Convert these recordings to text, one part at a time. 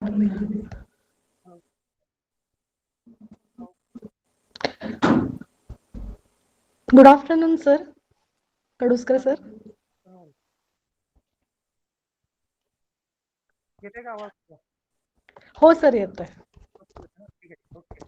Good afternoon sir, Kaduskar sir. येते का आवाज? हो सर, येतोय. ठीक आहे, ओके.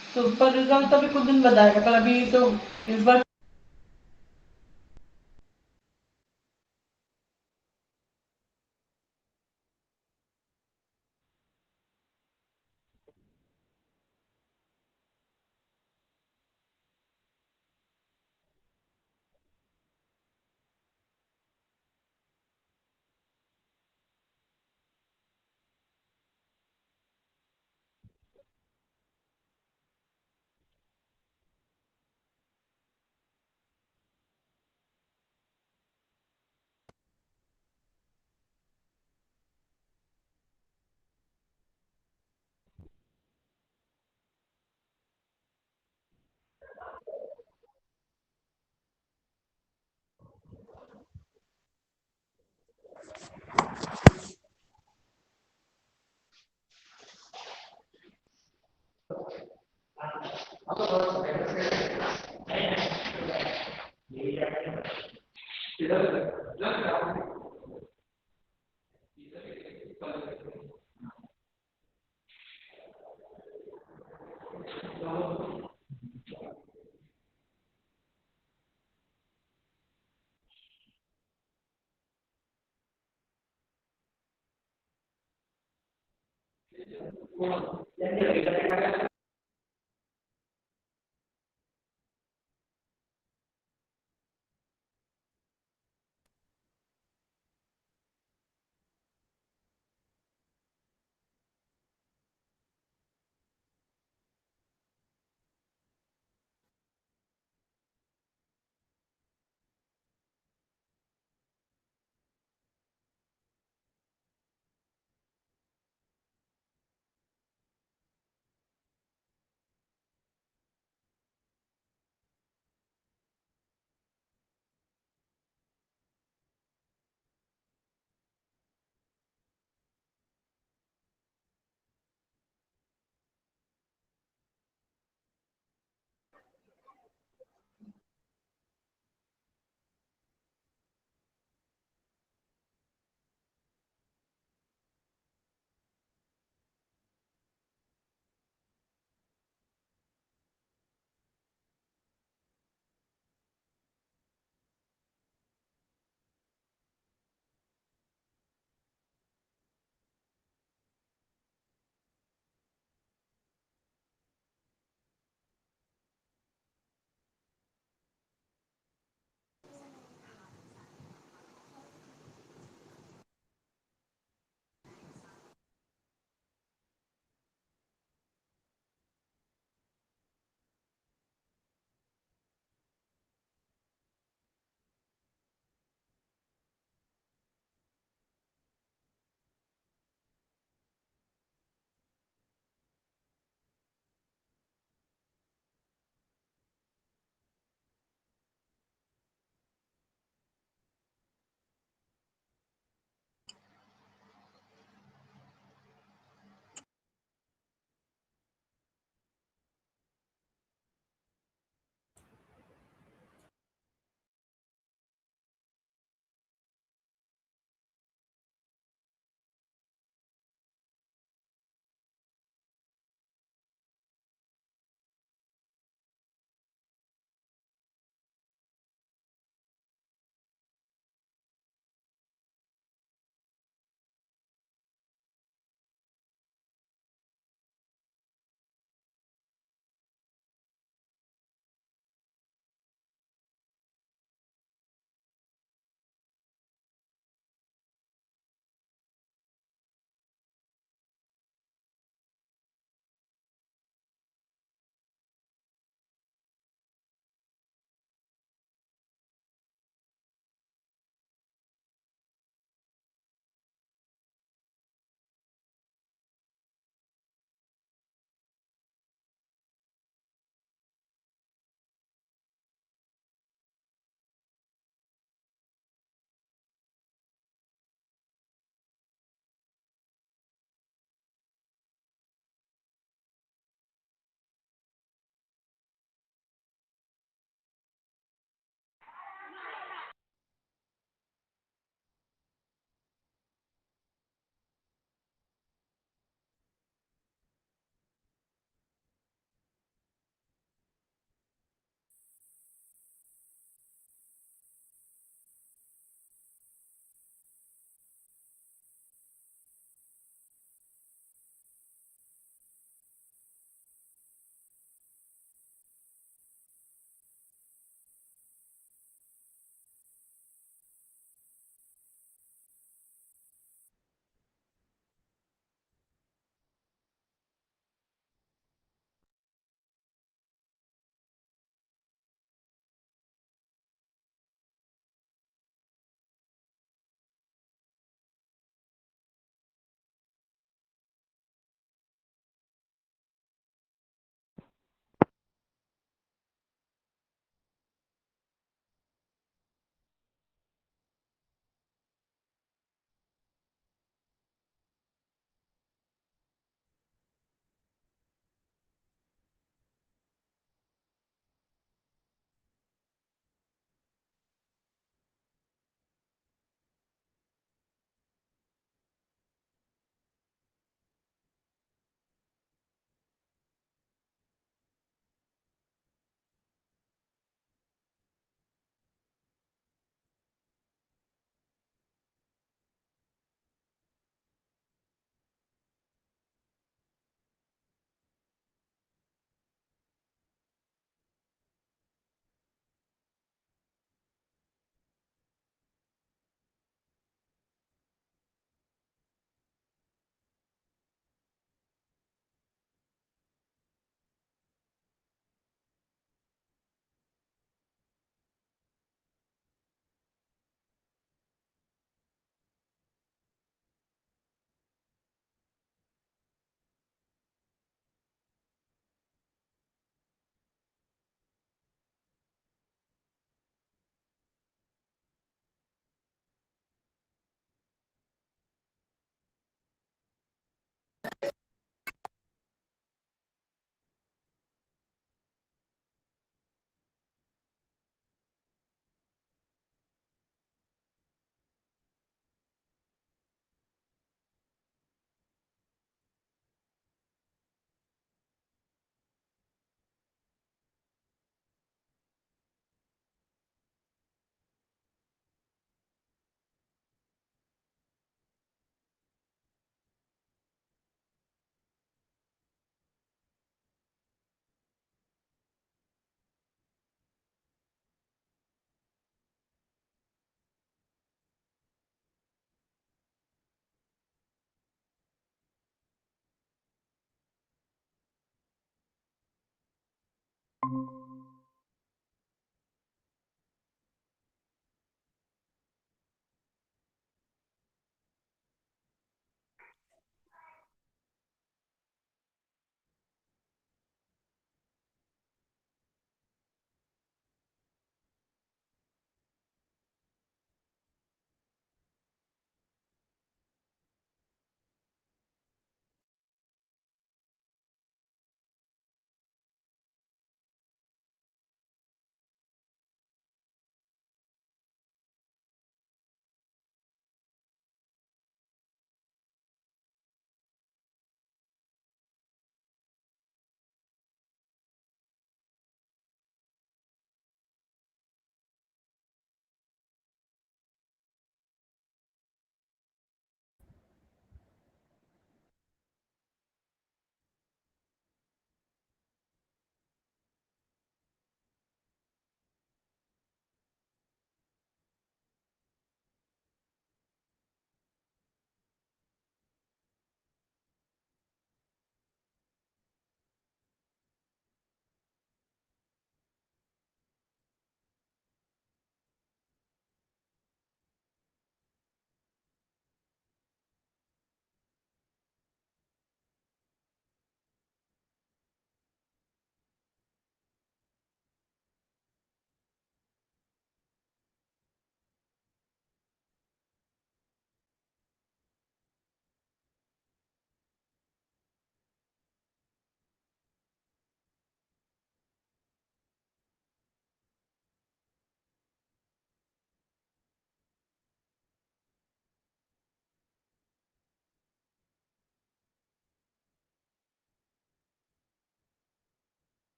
तो पर रिजल्ट तो अभी कुछ दिन बताएगा, पर अभी तो इस बार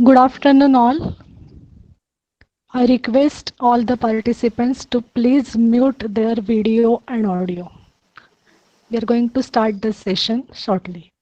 Good afternoon, all. I request all the participants to please mute their video and audio. We are going to start the session shortly.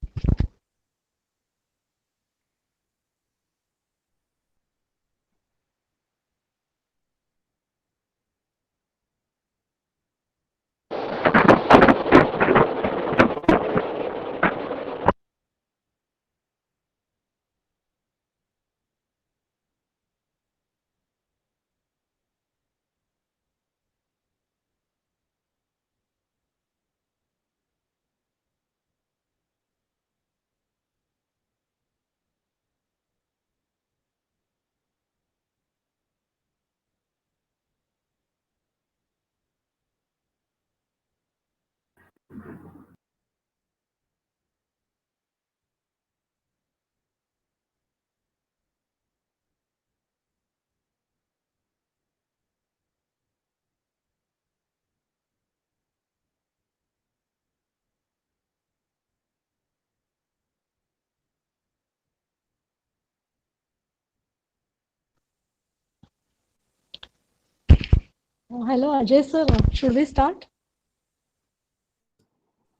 Hello, Ajay sir. Should we start?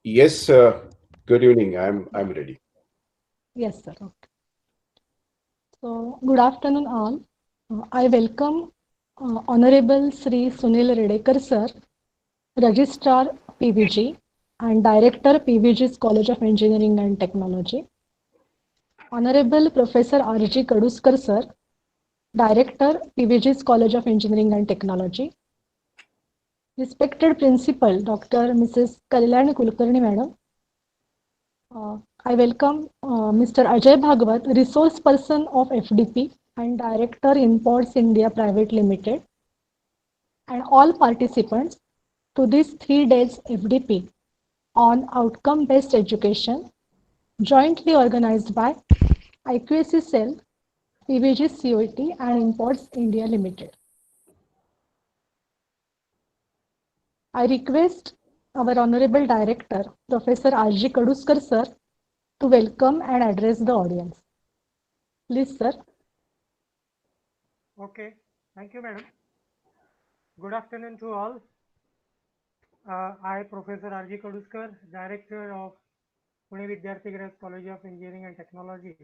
Yes, good evening. I'm ready. Yes, sir. Okay. So, good afternoon, all. I welcome Honorable Sri Sunil Redekar sir, Registrar PVG and Director PVG's College of Engineering and Technology. Honorable Professor R.G. Kaduskar sir, Director PVG's College of Engineering and Technology. Respected Principal Dr. Mrs. Kalyani Kulkarni Madam, I welcome Mr. Ajay Bhagwat, Resource Person of FDP and Director Imports India Private Limited, and all participants to this 3 days FDP on outcome-based education, jointly organized by IQAC Cell, PVG COT and Imports India Limited. I request our Honorable Director, Professor R.G. Kaduskar sir, to welcome and address the audience. Please, sir. Okay, thank you, madam. Good afternoon to all. I, Professor R.G. Kaduskar, Director of Pune Vidyarthigras College of Engineering and Technology,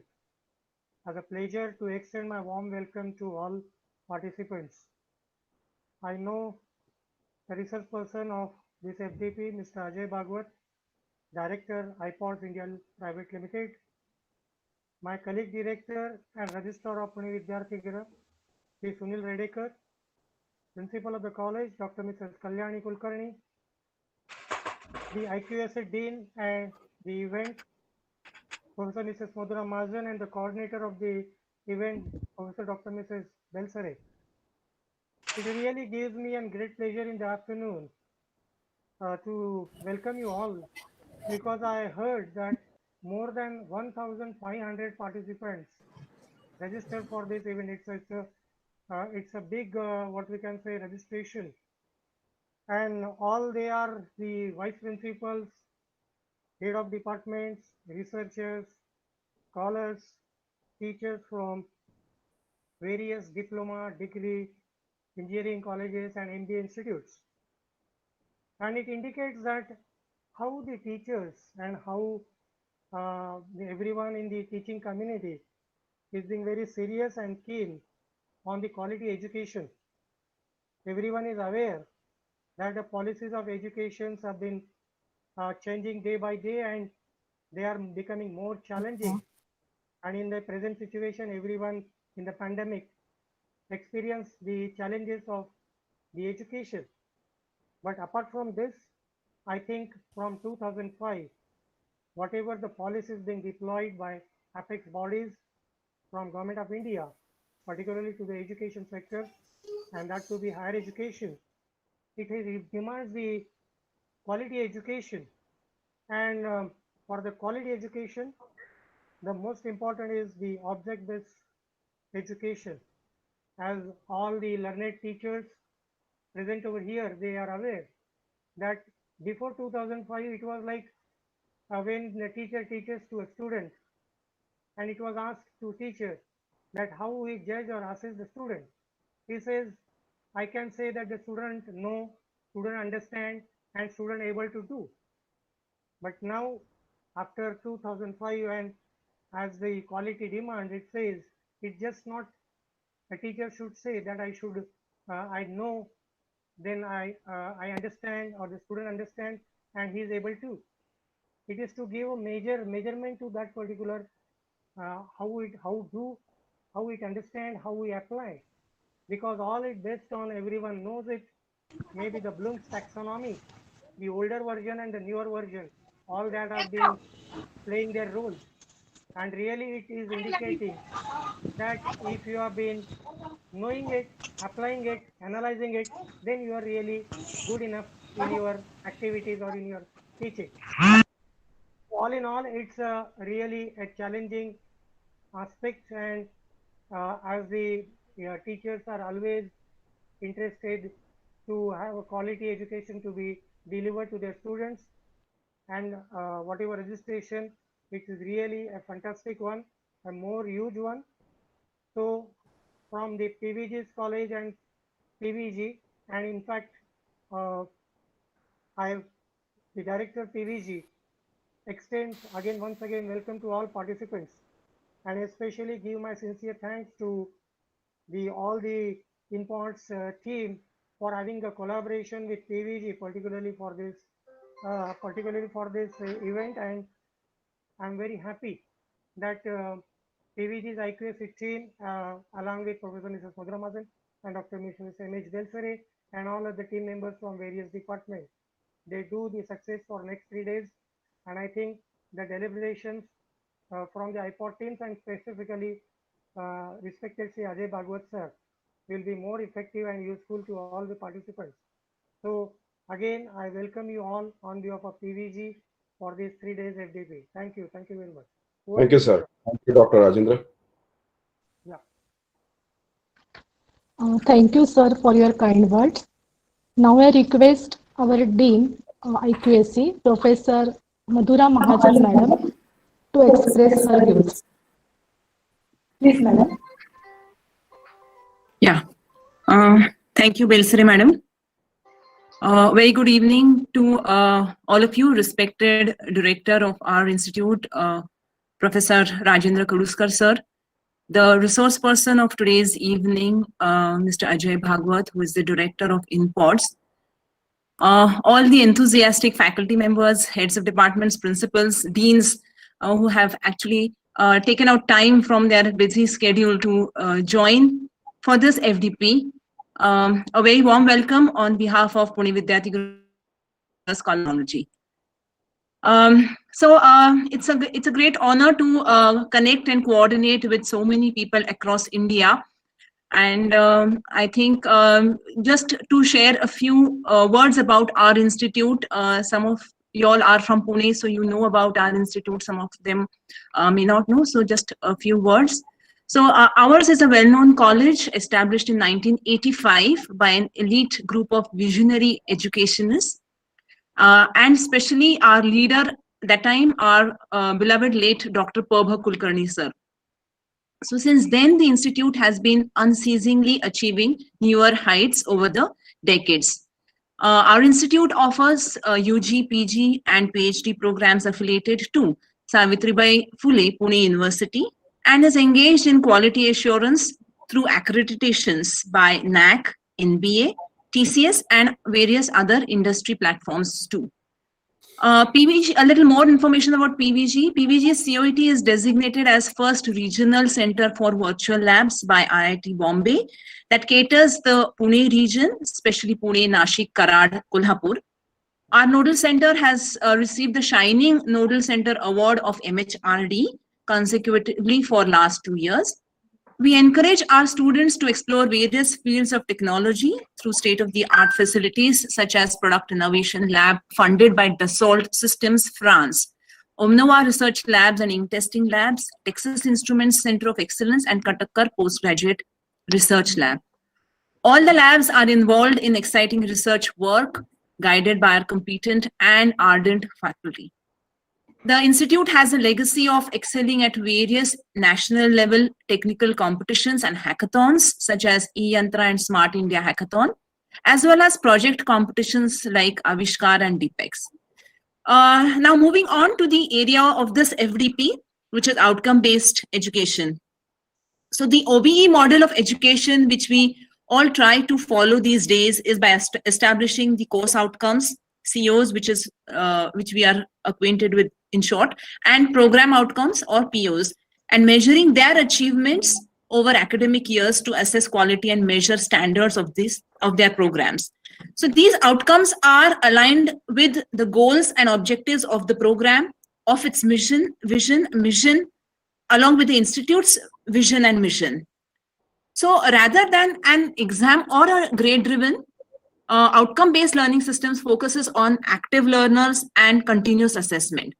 has a pleasure to extend my warm welcome to all participants. I know the research person of this FDP, Mr. Ajay Bhagwat, Director, IPODS India Private Limited, my colleague Director and Registrar of Pune Vidyarthigras, Sri Sunil Redekar, Principal of the College, Dr. Mrs. Kalyani Kulkarni, the IQSA Dean and the event, Professor Mrs. Madhura Mahajan, and the coordinator of the event, Professor Dr. Mrs. Belsare. It really gives me a great pleasure in the afternoon to welcome you all, because I heard that more than 1,500 participants registered for this event. It's a big, what we can say, registration. and all they are the vice principals, head of departments, researchers, scholars, teachers from various diploma, degree, engineering colleges and MBA institutes. And it indicates that how the teachers and how everyone in the teaching community is being very serious and keen on the quality education. Everyone is aware that the policies of education have been changing day by day and they are becoming more challenging. And in the present situation, everyone in the pandemic experienced the challenges of the education. But apart from this, I think from 2005, whatever the policies being deployed by apex bodies from Government of India, particularly to the education sector, and that to be higher education, it demands the quality education. And for the quality education, the most important is the object-based education. As all the learned teachers present over here, they are aware that before 2005, it was like when the teacher teaches to a student and it was asked to teacher that how we judge or assess the student. He says, I can say that the student know, student understand, and student able to do. But now, after 2005, and as the quality demand, it says it's just not a teacher should say that I know, then I understand, or the student understand, and he is able to. It is to give a measurement to that particular how it understand, how we apply, because all it based on everyone knows it. Maybe the Bloom's taxonomy, the older version and the newer version, all that have been playing their roles, and really it is indicating that if you have been knowing it, applying it, analyzing it, then you are really good enough in your activities or in your teaching. All in all, it's really a challenging aspect, and as the teachers are always interested to have a quality education to be delivered to their students, and whatever registration, it is really a fantastic one, a more huge one. So from the PVG's college and PVG, and in fact, the director PVG extends again once again welcome to all participants, and especially give my sincere thanks to all the INPODS team for having a collaboration with PVG, particularly for this event. And I'm very happy that PVG's IQAC team, along with Professor Mrs. Madhuramasan and Dr. Mrs. M.H. Delsere and all of the team members from various departments, they do the success for next 3 days. And I think the deliberations from the IPOD teams, and specifically respected Sri Ajay Bhagwat sir, will be more effective and useful to all the participants. So again, I welcome you all on behalf of PVG for these 3 days FDP. Thank you very much. Thank you, sir. Thank you, Dr. Rajendra. Yeah. Thank you, sir, for your kind words. Now I request our Dean, IQAC, Professor Madhura Mahajan, Madam, to express her views. Please, Madam. Yeah. Thank you, Delsere, Madam. Very good evening to all of you, respected Director of our institute, Professor Rajendra Kaduskar, sir, the resource person of today's evening, Mr. Ajay Bhagwat, who is the Director of INPODS, all the enthusiastic faculty members, heads of departments, principals, deans, who have actually taken out time from their busy schedule to join for this FDP. A very warm welcome on behalf of Pune Vidyarthi Gurus College. So it's a great honor to connect and coordinate with so many people across India. And I think just to share a few words about our institute, some of you all are from Pune, so you know about our institute, some of them may not know, so just a few words. So ours is a well-known college established in 1985 by an elite group of visionary educationists, and especially our leader that time, our beloved late Dr. Prabha Kulkarni sir. So since then, the institute has been unceasingly achieving newer heights over the decades. Our institute offers UG, PG, and PhD programs affiliated to Savitribai Phule Pune University, and is engaged in quality assurance through accreditations by NAC, NBA, TCS, and various other industry platforms too. PVG, a little more information about PVG. PVG's COET is designated as first regional center for virtual labs by IIT Bombay that caters the Pune region, especially Pune, Nashik, Karad, Kolhapur. Our nodal center has received the Shining Nodal Center Award of MHRD consecutively for last 2 years. We encourage our students to explore various fields of technology through state-of-the-art facilities such as Product Innovation Lab funded by Dassault Systems France, Omnova Research Labs and Ink Testing Labs, Texas Instruments Center of Excellence, and Katakkar Postgraduate Research Lab. All the labs are involved in exciting research work guided by our competent and ardent faculty. The institute has a legacy of excelling at various national level technical competitions and hackathons such as eYantra and Smart India Hackathon, as well as project competitions like Avishkar and DPEX. Now moving on to the area of this FDP, which is outcome-based education. So the OBE model of education, which we all try to follow these days, is by establishing the course outcomes, COs, which we are acquainted with in short, and program outcomes or POs, and measuring their achievements over academic years to assess quality and measure standards of their programs. So these outcomes are aligned with the goals and objectives of the program, of its mission, along with the institute's vision and mission. So rather than an exam or a grade-driven, outcome-based learning systems focuses on active learners and continuous assessment.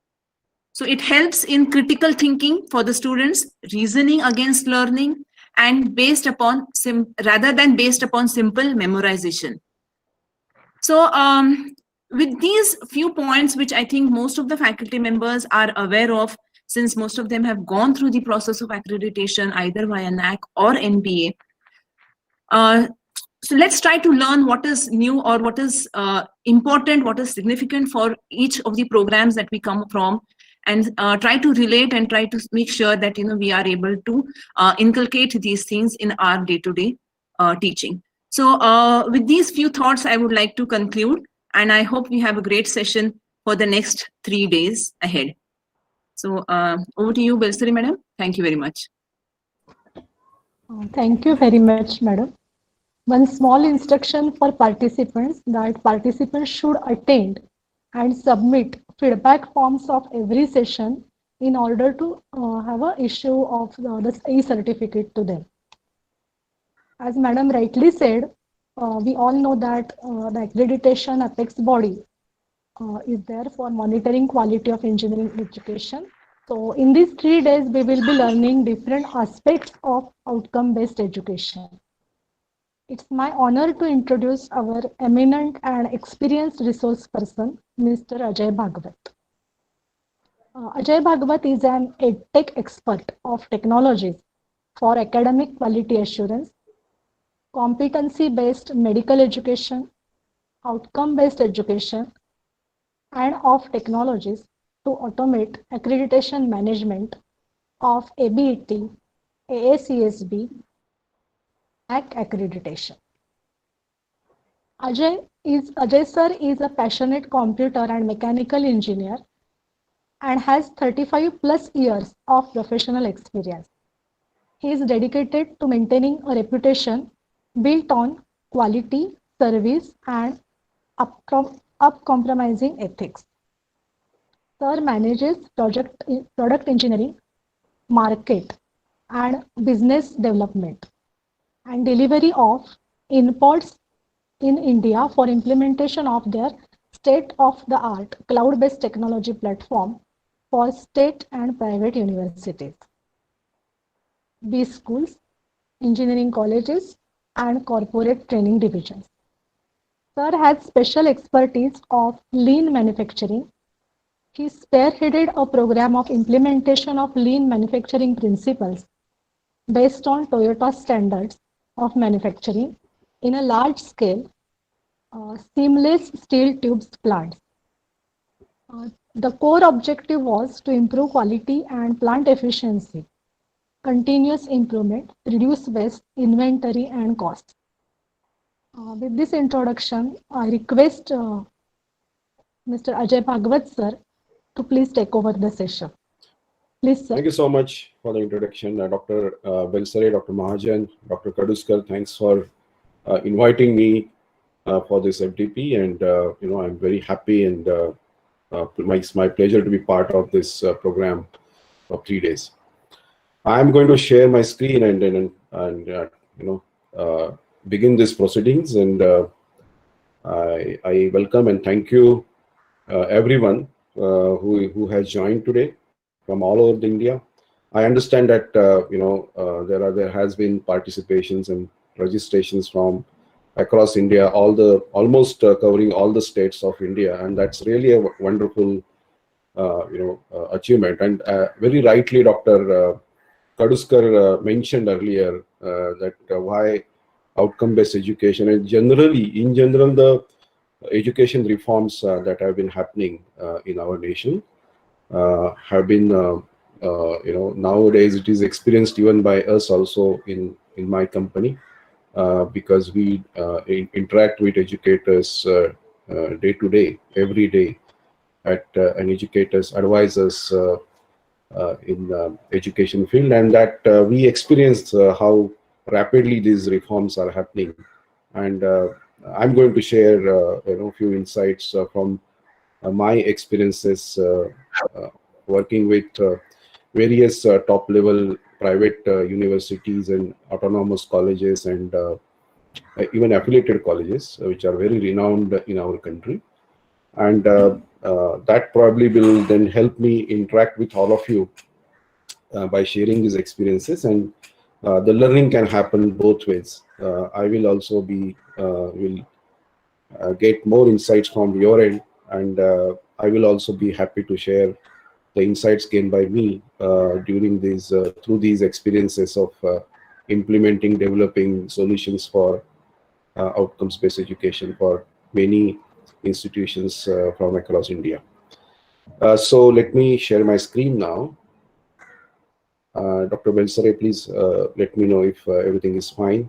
So it helps in critical thinking for the students, reasoning against learning, and rather than based upon simple memorization. So with these few points, which I think most of the faculty members are aware of, since most of them have gone through the process of accreditation either via NAC or NBA. So let's try to learn what is new or what is important, what is significant for each of the programs that we come from, and try to relate and try to make sure that we are able to inculcate these things in our day-to-day teaching. So with these few thoughts, I would like to conclude, and I hope we have a great session for the next 3 days ahead. So over to you, Belsari Madam. Thank you very much. Thank you very much, Madam. One small instruction for participants that participants should attend and submit feedback forms of every session in order to have an issue of the e-certificate to them. As Madam rightly said, we all know that the accreditation apex body is there for monitoring quality of engineering education. So in these 3 days, we will be learning different aspects of outcome-based education. It's my honor to introduce our eminent and experienced resource person, Mr. Ajay Bhagwat. Ajay Bhagwat is an EdTech expert of technologies for academic quality assurance, competency-based medical education, outcome-based education, and of technologies to automate accreditation management of ABET, AACSB, NAC accreditation. Ajay sir is a passionate computer and mechanical engineer and has 35 plus years of professional experience. He is dedicated to maintaining a reputation built on quality, service, and uncompromising ethics. Sir manages product engineering, market, and business development, and delivery of imports in India for implementation of their state-of-the-art cloud-based technology platform for state and private universities. B schools, engineering colleges, and corporate training divisions. Sir has special expertise of lean manufacturing. He spearheaded a program of implementation of lean manufacturing principles based on Toyota standards of manufacturing in a large-scale seamless steel tubes plants. The core objective was to improve quality and plant efficiency, continuous improvement, reduce waste, inventory, and costs. With this introduction, I request Mr. Ajay Bhagwat sir to please take over the session. Please, sir. Thank you so much for the introduction, Dr. Belsare, Dr. Mahajan, Dr. Kaduskar. Thanks for inviting me for this FDP, and I'm very happy, and it's my pleasure to be part of this program of 3 days. I'm going to share my screen and begin these proceedings, and I welcome and thank you everyone who has joined today from all over India. I understand that there has been participations and registrations from across India, almost covering all the states of India, and that's really a wonderful achievement. And very rightly, Dr. Kaduskar mentioned earlier that why outcome-based education, and in general, the education reforms that have been happening in our nation have been, nowadays it is experienced even by us also in my company, because we interact with educators day to day, every day, and educators advise us in education field, and that we experience how rapidly these reforms are happening. And I'm going to share a few insights from my experiences working with various top level private universities and autonomous colleges, and even affiliated colleges, which are very renowned in our country. And that probably will then help me interact with all of you by sharing these experiences, and the learning can happen both ways. I will also be get more insights from your end, and I will also be happy to share the insights gained by me during these through these experiences of developing solutions for outcomes-based education for many institutions from across India. So let me share my screen now. Dr. Belsare, please let me know if everything is fine.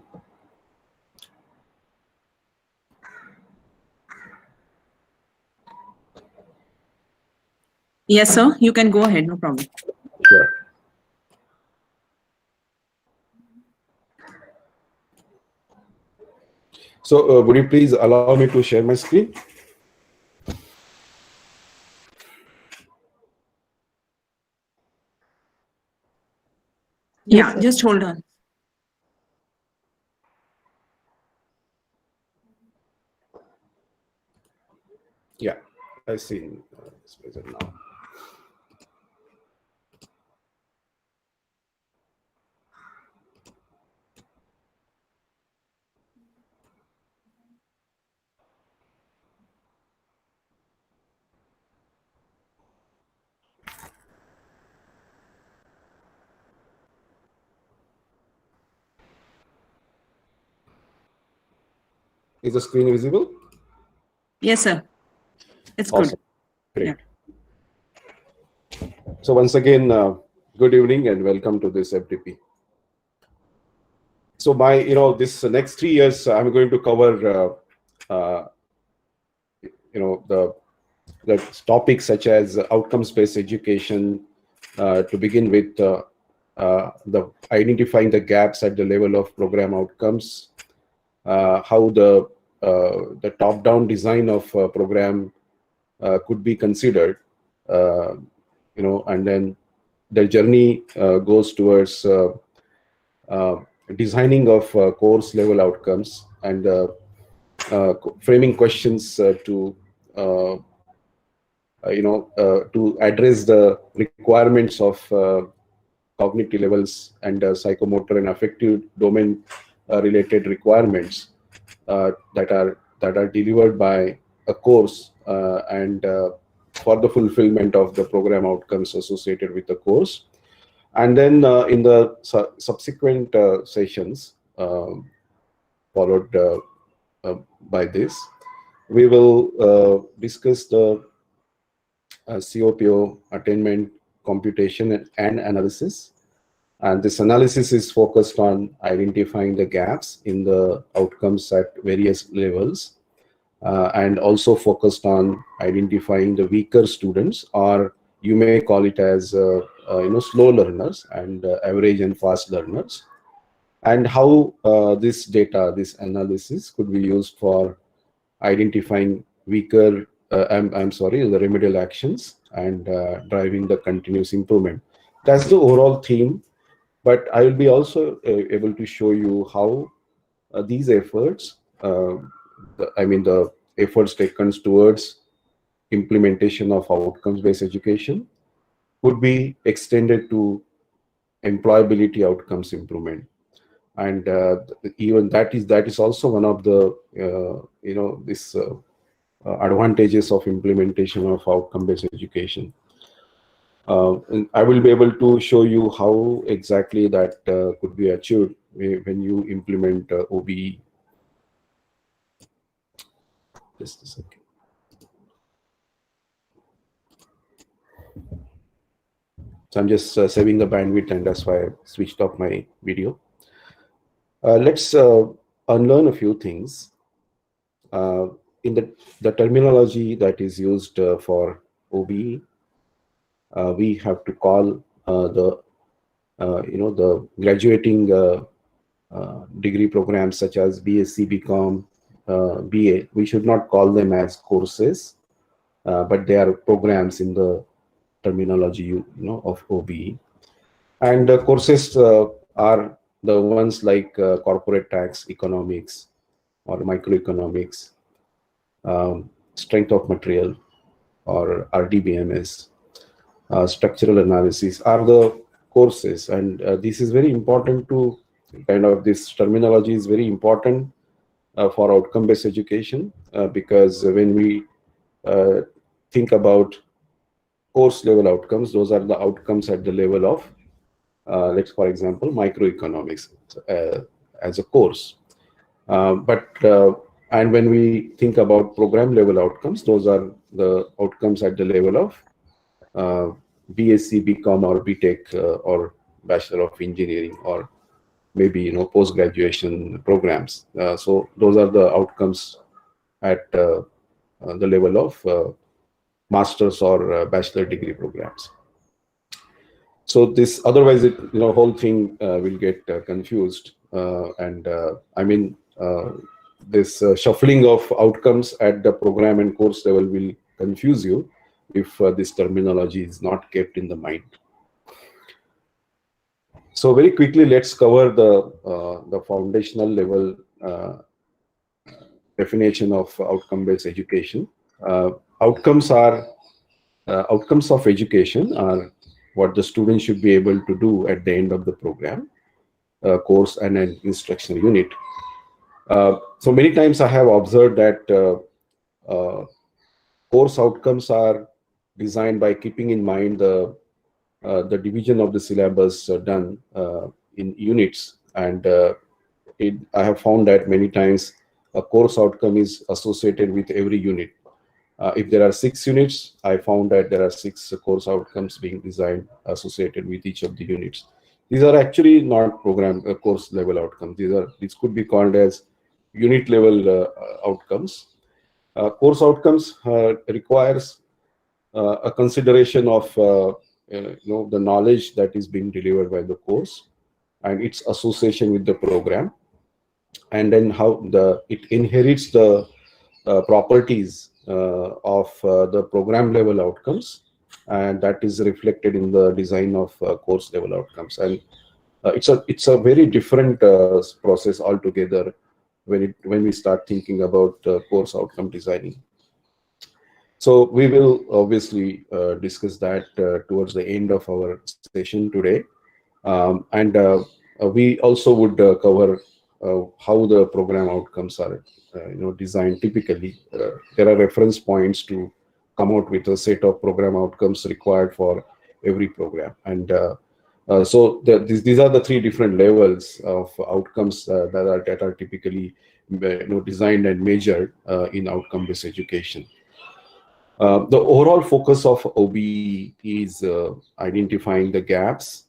Yes, sir. You can go ahead. No problem. Sure. So would you please allow me to share my screen? Yeah, Yes, sir. just hold on. Yeah, I see it's present now. Is the screen visible? Yes, sir. It's Awesome. good. Great. So once again, good evening and welcome to this FDP. So this next 3 years, I'm going to cover, the topics such as outcomes-based education, to begin with the identifying the gaps at the level of program outcomes, how the top-down design of a program could be considered, and then the journey goes towards designing of course level outcomes, and framing questions to address the requirements of cognitive levels and psychomotor and affective domain related requirements that are delivered by a course and for the fulfillment of the program outcomes associated with the course. And then in the subsequent sessions followed by this, we will discuss the COPO attainment, computation, and analysis. And this analysis is focused on identifying the gaps in the outcomes at various levels, and also focused on identifying the weaker students, or you may call it as slow learners and average and fast learners, and how this data, this analysis could be used for identifying weaker, the remedial actions and driving the continuous improvement. That's the overall theme. But I will be also able to show you how these efforts, the efforts taken towards implementation of outcomes-based education, could be extended to employability outcomes improvement. And even that is also one of the advantages of implementation of outcome-based education. And I will be able to show you how exactly that could be achieved when you implement OBE. Just a second. So I'm just saving the bandwidth, and that's why I switched off my video. Let's unlearn a few things. In the terminology that is used for OBE, we have to call the graduating degree programs such as BSc, BCom, BA. We should not call them as courses, but they are programs in the terminology of OBE. And courses are the ones like corporate tax, economics, or microeconomics, strength of material, or RDBMS. Structural analysis are the courses, and this is very important to this terminology is very important for outcome-based education, because when we think about course level outcomes, those are the outcomes at the level of, let's for example, microeconomics as a course. And when we think about program level outcomes, those are the outcomes at the level of BSc, BCom, or BTech, or Bachelor of Engineering, or maybe post-graduation programs. So those are the outcomes at the level of master's or bachelor degree programs. So this, otherwise, whole thing will get confused, this shuffling of outcomes at the program and course level will confuse you if this terminology is not kept in the mind. So very quickly, let's cover the foundational level definition of outcome-based education. Outcomes of education are what the student should be able to do at the end of the program, course, and an instructional unit. So many times I have observed that course outcomes are designed by keeping in mind the division of the syllabus done in units, and I have found that many times a course outcome is associated with every unit. If there are 6 units, I found that there are 6 course outcomes being designed associated with each of the units. These are actually not program course level outcomes. These could be called as unit level outcomes. Course outcomes requires a consideration of the knowledge that is being delivered by the course and its association with the program, and then how it inherits the properties of the program level outcomes, and that is reflected in the design of course level outcomes. And it's a very different process altogether when we start thinking about course outcome designing. So we will obviously discuss that towards the end of our session today. And we also would cover how the program outcomes are designed. Typically, there are reference points to come out with a set of program outcomes required for every program. And so these are the three different levels of outcomes that are typically designed and measured in outcome-based education. The overall focus of OBE is identifying the gaps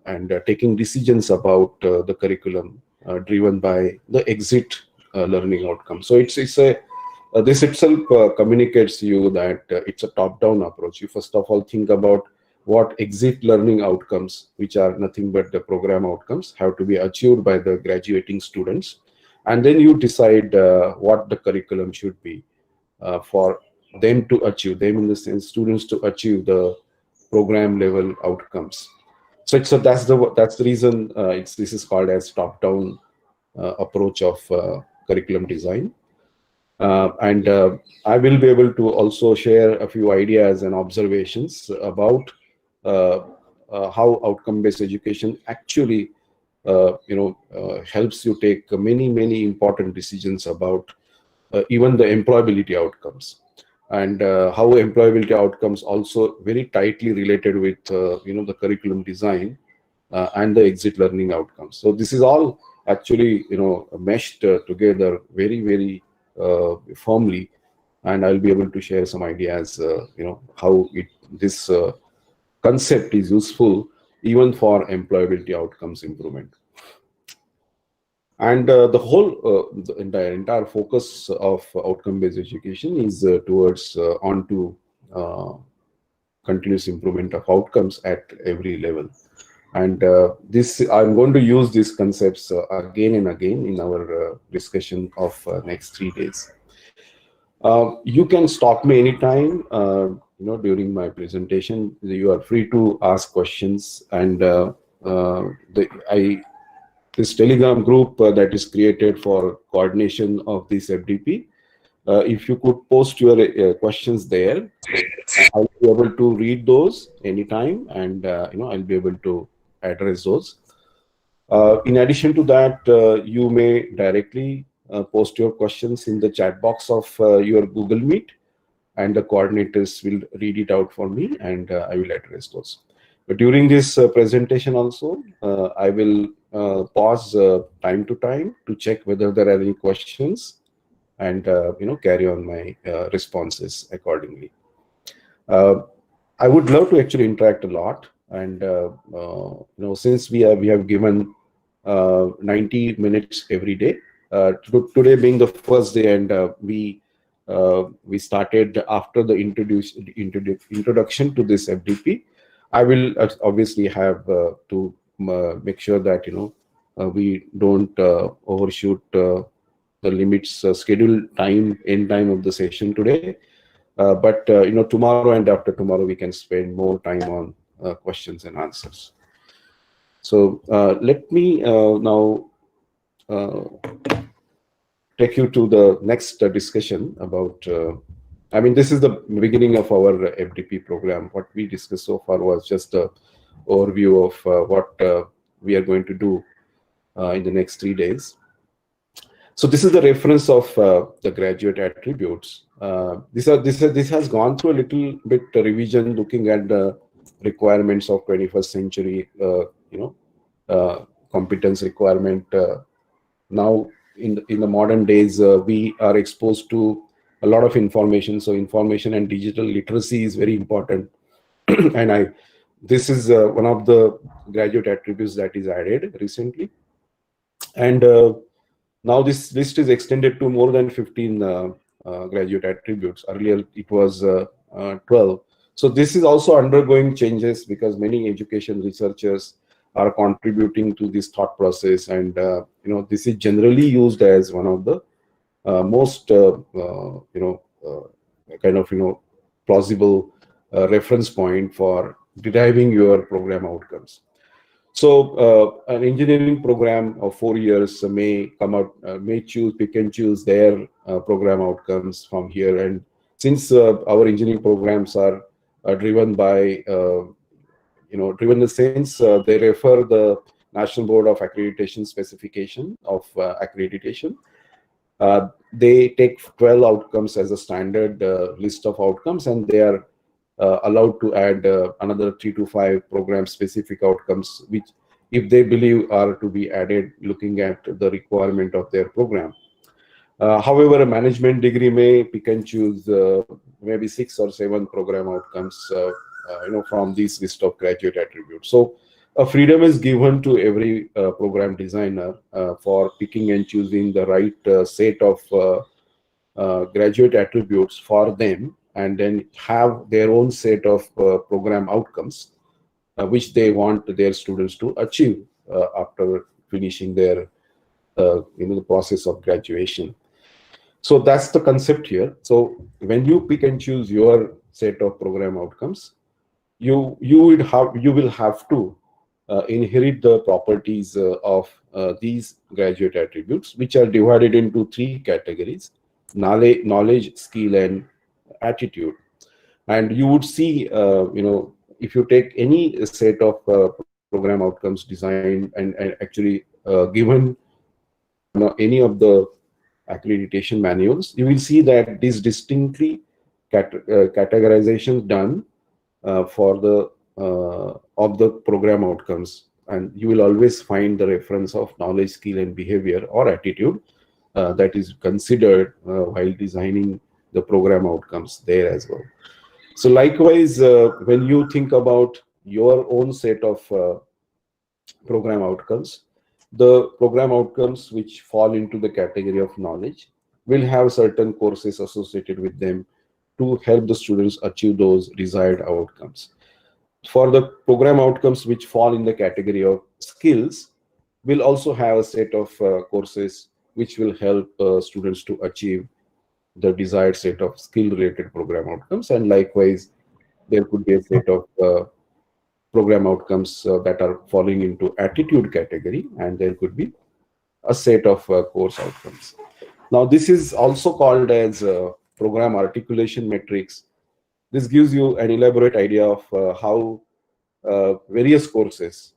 and taking decisions about the curriculum driven by the exit learning outcome. So it's a this itself communicates to you that it's a top-down approach. You first of all think about what exit learning outcomes, which are nothing but the program outcomes, have to be achieved by the graduating students, and then you decide what the curriculum should be for them to achieve, them in the sense students to achieve the program level outcomes. So that's the reason this is called as top-down approach of curriculum design. And I will be able to also share a few ideas and observations about how outcome-based education actually helps you take many important decisions about even the employability outcomes, and how employability outcomes also very tightly related with the curriculum design and the exit learning outcomes. So this is all actually meshed together very firmly, and I'll be able to share some ideas how this concept is useful even for employability outcomes improvement. And the entire focus of outcome-based education is towards onto continuous improvement of outcomes at every level. And I'm going to use these concepts again and again in our discussion of next 3 days. You can stop me anytime during my presentation. You are free to ask questions, and this Telegram group that is created for coordination of this FDP, if you could post your questions there, I'll be able to read those anytime, and I'll be able to address those. In addition to that, you may directly post your questions in the chat box of your Google Meet, and the coordinators will read it out for me, and I will address those. But during this presentation also, I will pause time to time to check whether there are any questions, and carry on my responses accordingly. I would love to actually interact a lot, and since we have given 90 minutes every day, today being the first day, and we started after the introduction to this FDP. I will obviously have to make sure that we don't overshoot the limits scheduled end time of the session today. But tomorrow and after tomorrow we can spend more time on questions and answers. So let me now take you to the next discussion about. This is the beginning of our FDP program. What we discussed so far was just an overview of what we are going to do in the next 3 days. So this is the reference of the graduate attributes. This has gone through a little bit revision, looking at the requirements of 21st century, competence requirement. Now in the modern days, we are exposed to a lot of information. So information and digital literacy is very important. And this is one of the graduate attributes that is added recently. And now this list is extended to more than 15 graduate attributes. Earlier it was 12. So this is also undergoing changes because many education researchers are contributing to this thought process, and this is generally used as one of the most plausible reference point for deriving your program outcomes. So an engineering program of 4 years may come out, may pick and choose their program outcomes from here. And since our engineering programs are driven by driven in the sense they refer the National Board of Accreditation specification of accreditation. They take 12 outcomes as a standard list of outcomes, and they are allowed to add another 3 to 5 program-specific outcomes, which, if they believe, are to be added looking at the requirement of their program. However, a management degree may pick and choose maybe 6 or 7 program outcomes, from this list of graduate attributes. So, freedom is given to every program designer for picking and choosing the right set of graduate attributes for them, and then have their own set of program outcomes which they want their students to achieve after finishing their the process of graduation. So that's the concept here. So when you pick and choose your set of program outcomes, you will have to inherit the properties of these graduate attributes, which are divided into 3 categories: knowledge, skill, and attitude. And you would see, if you take any set of program outcomes designed and actually given any of the accreditation manuals, you will see that these distinctly categorizations done for the of the program outcomes, and you will always find the reference of knowledge, skill, and behavior or attitude that is considered while designing the program outcomes there as well. So likewise, when you think about your own set of program outcomes, the program outcomes which fall into the category of knowledge will have certain courses associated with them to help the students achieve those desired outcomes. For the program outcomes which fall in the category of skills, we'll also have a set of courses which will help students to achieve the desired set of skill-related program outcomes. And likewise, there could be a set of program outcomes that are falling into attitude category, and there could be a set of course outcomes. Now, this is also called as program articulation metrics. This gives you an elaborate idea of how various courses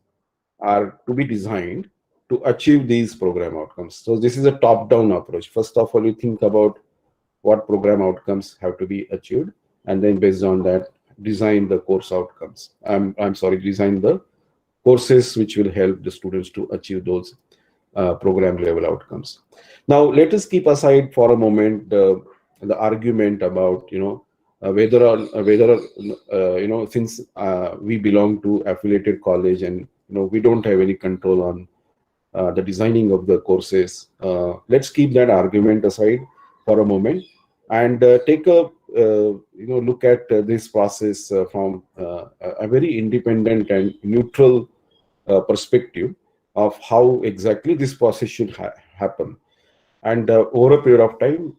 are to be designed to achieve these program outcomes. So this is a top-down approach. First of all, you think about what program outcomes have to be achieved, and then based on that, design the course outcomes. Design the courses which will help the students to achieve those program level outcomes. Now, let us keep aside for a moment the argument about whether since we belong to affiliated college and we don't have any control on the designing of the courses. Let's keep that argument aside for a moment and take a look at this process from a very independent and neutral perspective of how exactly this process should happen. And over a period of time,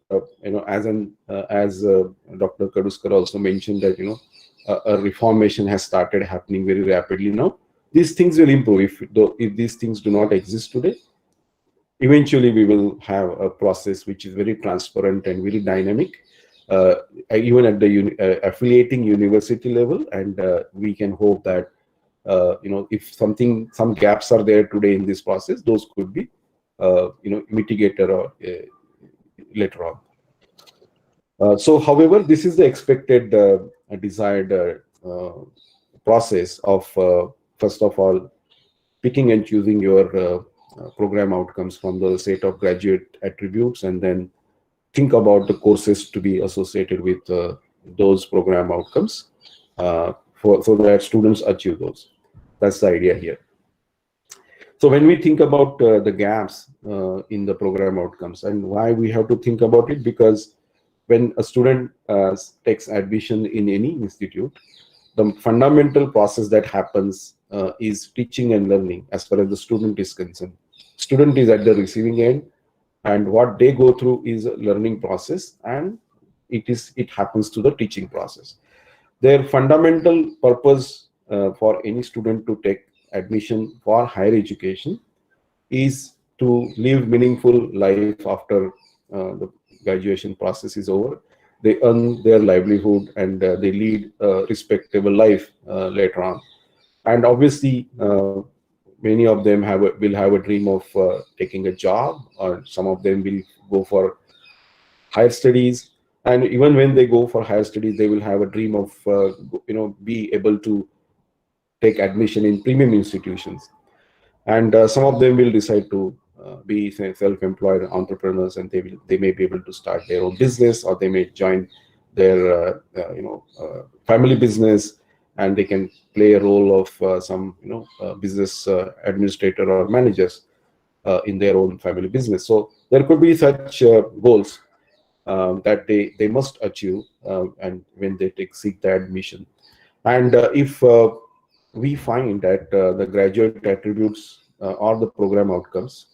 as Dr. Kaduskar also mentioned that a reformation has started happening very rapidly now. These things will improve. If these things do not exist today, eventually we will have a process which is very transparent and very dynamic, even at the affiliating university level. And we can hope that if some gaps are there today in this process, those could be mitigated or later on. So, however, this is the expected desired process of first of all picking and choosing your program outcomes from the set of graduate attributes, and then think about the courses to be associated with those program outcomes so that students achieve those. That's the idea here. So when we think about the gaps in the program outcomes, and why we have to think about it, because when a student takes admission in any institute, the fundamental process that happens is teaching and learning as far as the student is concerned. Student is at the receiving end, and what they go through is a learning process, and it happens to the teaching process. Their fundamental purpose for any student to take admission for higher education is to live meaningful life after the graduation process is over. They earn their livelihood and they lead a respectable life later on. And obviously, many of them will have a dream of taking a job, or some of them will go for higher studies. And even when they go for higher studies, they will have a dream of be able to take admission in premium institutions. And some of them will decide to be self-employed entrepreneurs, and they may be able to start their own business, or they may join their family business, and they can play a role of some business administrator or managers in their own family business. So there could be such goals that they must achieve, and when they seek the admission. And if we find that the graduate attributes or the program outcomes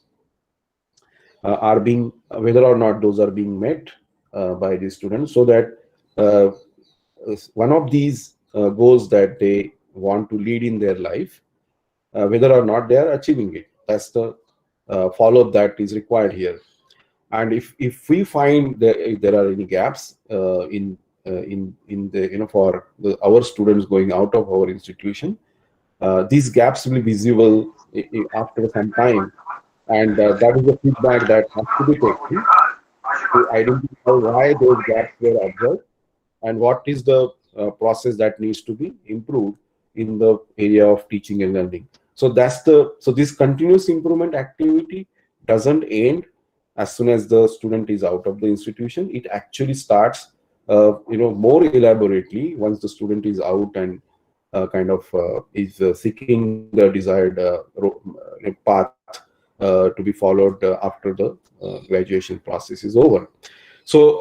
are being, whether or not those are being met by the students, so that one of these goals that they want to lead in their life, whether or not they are achieving it, that's the follow-up that is required here. And if we find that if there are any gaps in the for our students going out of our institution, these gaps will be visible after some time, and that is the feedback that has to be taken to identify why those gaps were observed and what is the process that needs to be improved in the area of teaching and learning. So this continuous improvement activity doesn't end as soon as the student is out of the institution. It actually starts more elaborately once the student is out and is seeking the desired path to be followed after the graduation process is over. So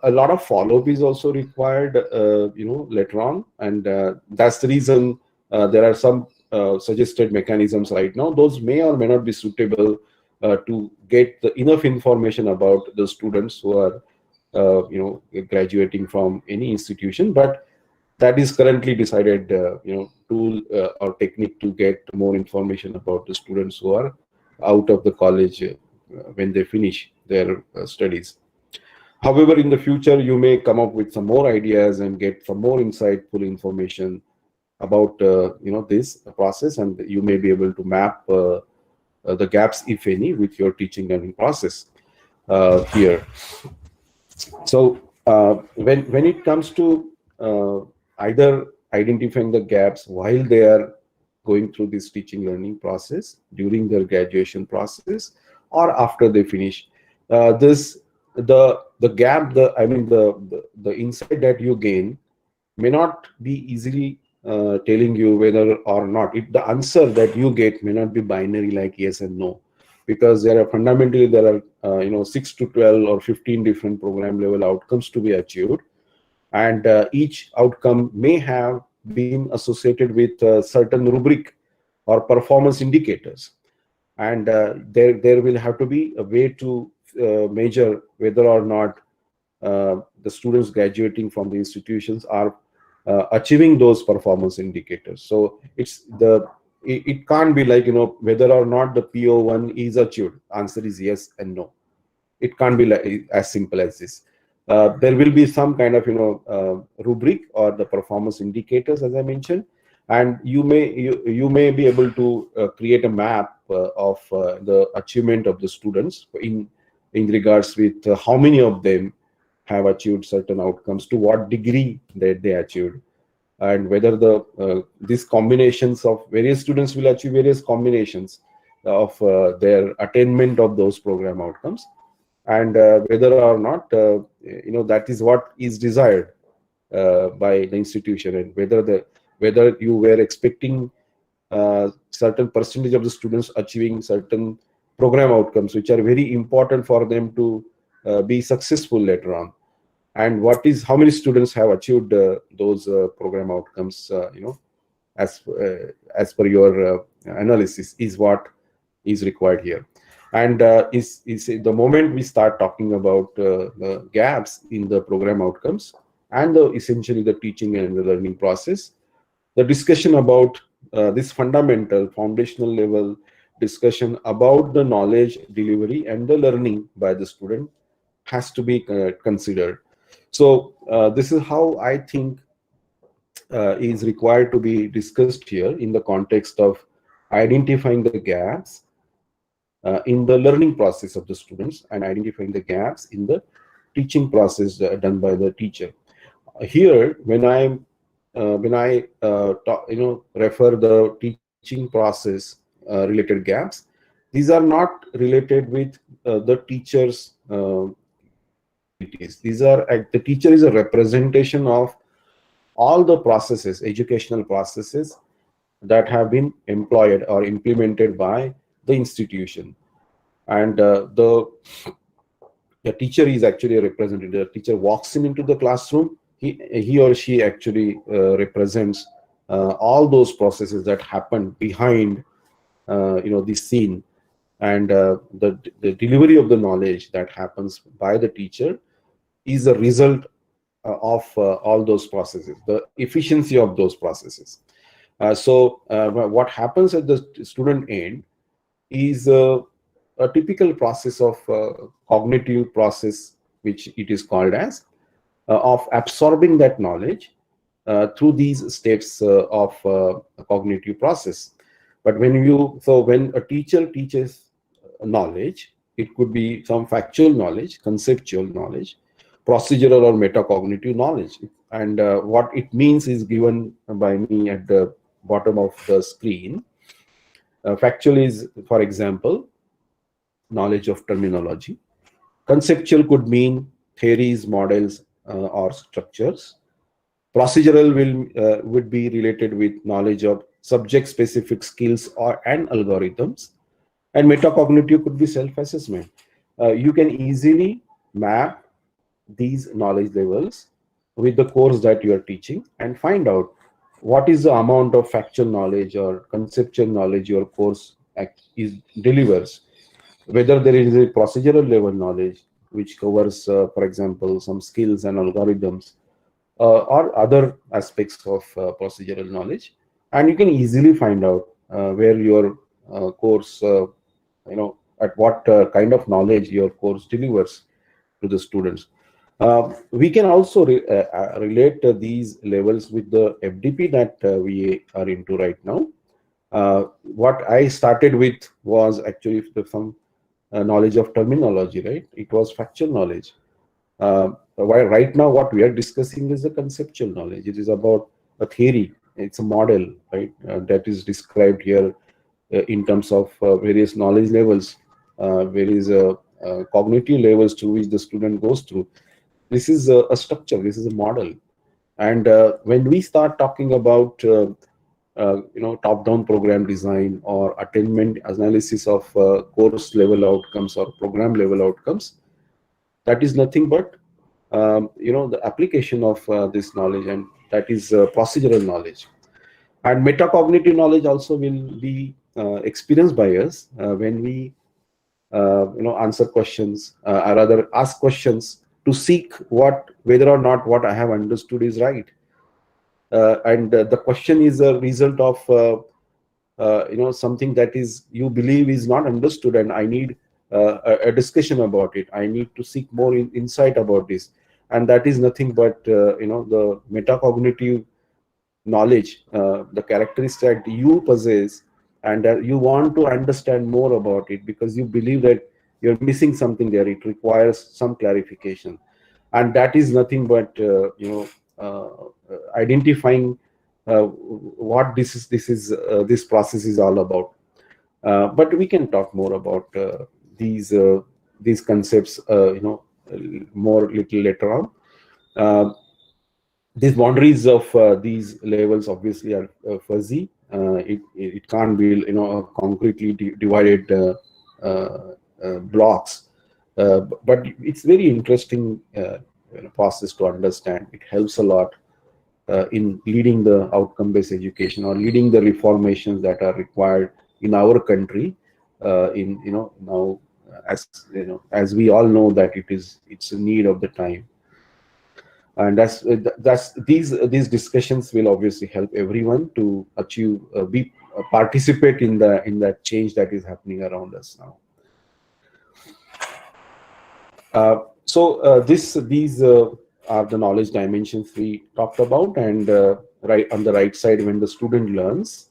a lot of follow-up is also required, later on, and that's the reason there are some suggested mechanisms right now. Those may or may not be suitable to get enough information about the students who are, graduating from any institution, but that is currently decided, tool or technique to get more information about the students who are out of the college when they finish their studies. However, in the future, you may come up with some more ideas and get some more insightful information about this process, and you may be able to map the gaps, if any, with your teaching learning process here. So when it comes to either identifying the gaps while they are going through this teaching learning process, during their graduation process, or after they finish, the gap, the insight that you gain may not be easily telling you whether or not the answer that you get may not be binary like yes and no, because there are 6 to 12 or 15 different program level outcomes to be achieved, and each outcome may have been associated with a certain rubric or performance indicators, and there will have to be a way to measure whether or not the students graduating from the institutions are achieving those performance indicators. So it can't be like whether or not the PO1 is achieved. Answer is yes and no. It can't be like as simple as this. There will be some kind of rubric or the performance indicators, as I mentioned, and you may be able to create a map of the achievement of the students in regards with how many of them have achieved certain outcomes, to what degree that they achieved, and whether these combinations of various students will achieve various combinations of their attainment of those program outcomes, and whether or not that is what is desired by the institution, and whether you were expecting certain percentage of the students achieving certain program outcomes which are very important for them to be successful later on, and how many students have achieved those program outcomes as per your analysis is what is required here. And is the moment we start talking about the gaps in the program outcomes and essentially the teaching and the learning process, the discussion about this fundamental foundational level discussion about the knowledge delivery and the learning by the student has to be considered. So this is how I think is required to be discussed here in the context of identifying the gaps in the learning process of the students and identifying the gaps in the teaching process done by the teacher. Here, when I refer the teaching process related gaps, these are not related with the teacher's these are the teacher is a representation of all the processes, educational processes that have been employed or implemented by the institution, and the teacher is actually a representative. The teacher walks into the classroom. He or she actually represents all those processes that happen behind the scene, and the delivery of the knowledge that happens by the teacher is a result of all those processes, the efficiency of those processes. So what happens at the student end is a typical process of cognitive process, which it is called as, of absorbing that knowledge through these steps of a cognitive process. But when a teacher teaches knowledge, it could be some factual knowledge, conceptual knowledge, procedural or metacognitive knowledge. And what it means is given by me at the bottom of the screen. Factual is, for example, knowledge of terminology. Conceptual could mean theories, models, or structures. Procedural would be related with knowledge of subject-specific skills and algorithms. And metacognitive could be self-assessment. You can easily map these knowledge levels with the course that you are teaching and find out what is the amount of factual knowledge or conceptual knowledge your course delivers. Whether there is a procedural level knowledge which covers, for example, some skills and algorithms, or other aspects of procedural knowledge, and you can easily find out where your course, at what kind of knowledge your course delivers to the students. We can also relate these levels with the FDP that we are into right now. What I started with was actually some knowledge of terminology, right? It was factual knowledge. While right now what we are discussing is the conceptual knowledge. It is about a theory. It's a model, right? That is described here in terms of various knowledge levels, various cognitive levels to which the student goes through. This is a structure. This is a model. And when we start talking about top-down program design or attainment analysis of course level outcomes or program level outcomes, that is nothing but the application of this knowledge, and that is procedural knowledge. And metacognitive knowledge also will be experienced by us when we answer questions, or rather ask questions to seek whether or not what I have understood is right. And the question is a result of something that is you believe is not understood, and I need a discussion about it. I need to seek more insight about this, and that is nothing but the metacognitive knowledge, the characteristic that you possess, and you want to understand more about it because you believe that you're missing something there. It requires some clarification, and that is nothing but identifying what this process is all about. But we can talk more about these concepts, more little later on. These boundaries of these levels obviously are fuzzy. It can't be concretely divided blocks, but it's very interesting process to understand. It helps a lot in leading the outcome-based education or leading the reformations that are required in our country. Now, as we all know that it's a need of the time, and these discussions will obviously help everyone to achieve participate in that change that is happening around us now. These are the knowledge dimensions we talked about, and right on the right side, when the student learns,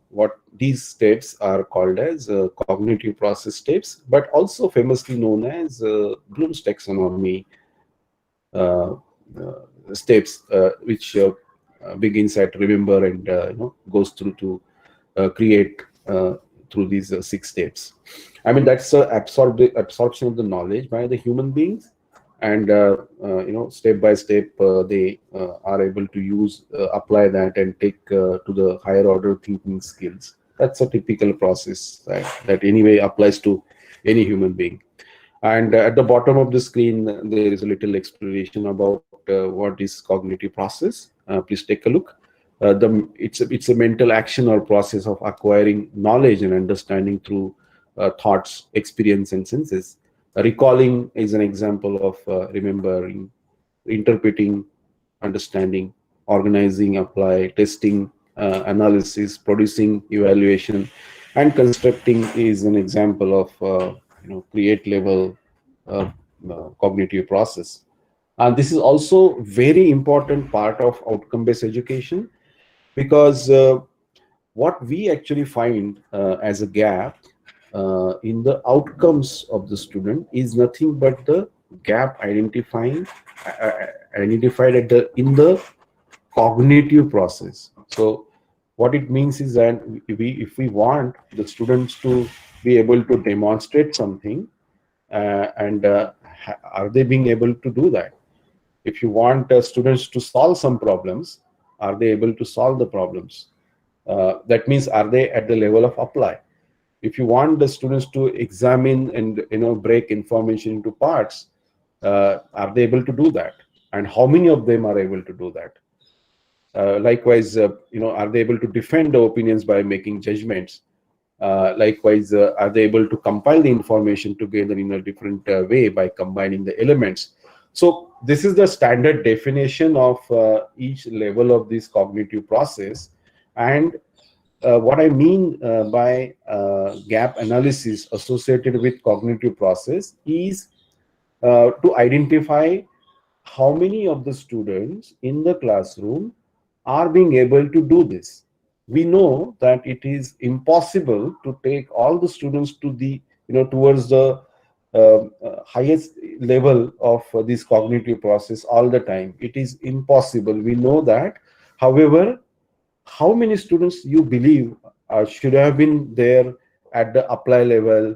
what these steps are called as cognitive process steps, but also famously known as Bloom's taxonomy steps, which begins at remember and goes through to create through these 6 steps. I mean, that's absorption of the knowledge by the human beings, and step by step they are able to use apply that and take to the higher order thinking skills. That's a typical process that anyway applies to any human being. And at the bottom of the screen there is a little explanation about what is cognitive process. Please take a look. It's a mental action or process of acquiring knowledge and understanding through thoughts, experience, and senses. Recalling is an example of remembering, interpreting, understanding, organizing, apply, testing, analysis, producing, evaluation, and constructing is an example of create level cognitive process. And this is also very important part of outcome-based education, because what we actually find as a gap in the outcomes of the student is nothing but the gap identified in the cognitive process. So what it means is that if we want the students to be able to demonstrate something, are they being able to do that? If you want students to solve some problems, are they able to solve the problems? That means, are they at the level of apply? If you want the students to examine and break information into parts, are they able to do that? And how many of them are able to do that? Likewise, are they able to defend the opinions by making judgments? Likewise, are they able to compile the information together in a different way by combining the elements? So this is the standard definition of each level of this cognitive process. And what I mean by gap analysis associated with cognitive process is to identify how many of the students in the classroom are being able to do this. We know that it is impossible to take all the students to the towards the highest level of this cognitive process all the time. It is impossible. We know that. However, how many students you believe should have been there at the apply level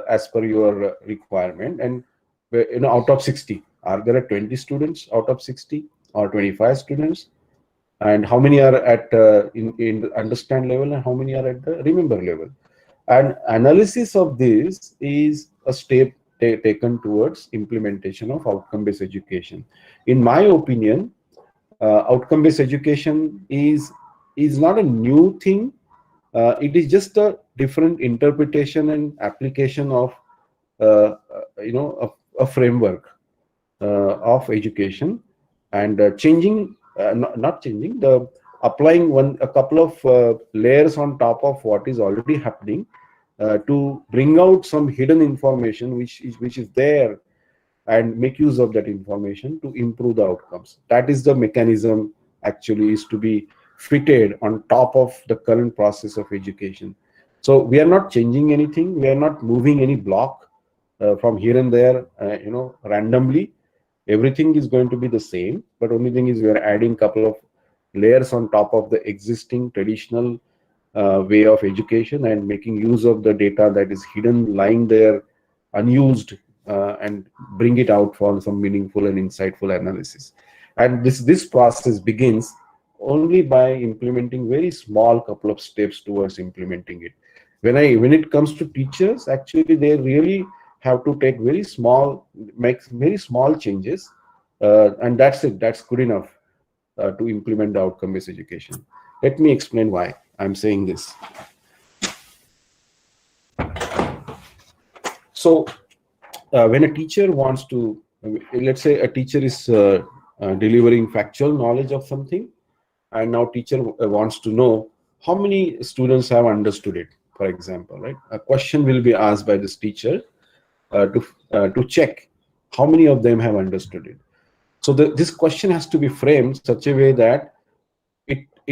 as per your requirement? And out of 60, are there 20 students out of 60 or 25 students? And how many are at in understand level, and how many are at the remember level? And analysis of this is a step taken towards implementation of outcome-based education. In my opinion, outcome-based education is not a new thing. It is just a different interpretation and application of a framework of education, and applying a couple of layers on top of what is already happening to bring out some hidden information which is there, and make use of that information to improve the outcomes. That is the mechanism actually is to be fitted on top of the current process of education. So we are not changing anything. We are not moving any block from here and there, randomly. Everything is going to be the same, but only thing is we are adding a couple of layers on top of the existing traditional way of education, and making use of the data that is hidden, lying there unused, and bring it out for some meaningful and insightful analysis. And this process begins only by implementing very small couple of steps towards implementing it. When it comes to teachers, actually they really have to take make very small changes, and that's it. That's good enough to implement the outcome-based education. Let me explain why I'm saying this. So when a teacher wants to, let's say a teacher is delivering factual knowledge of something, and now teacher wants to know how many students have understood it, for example, right? A question will be asked by this teacher to check how many of them have understood it. So this question has to be framed such a way that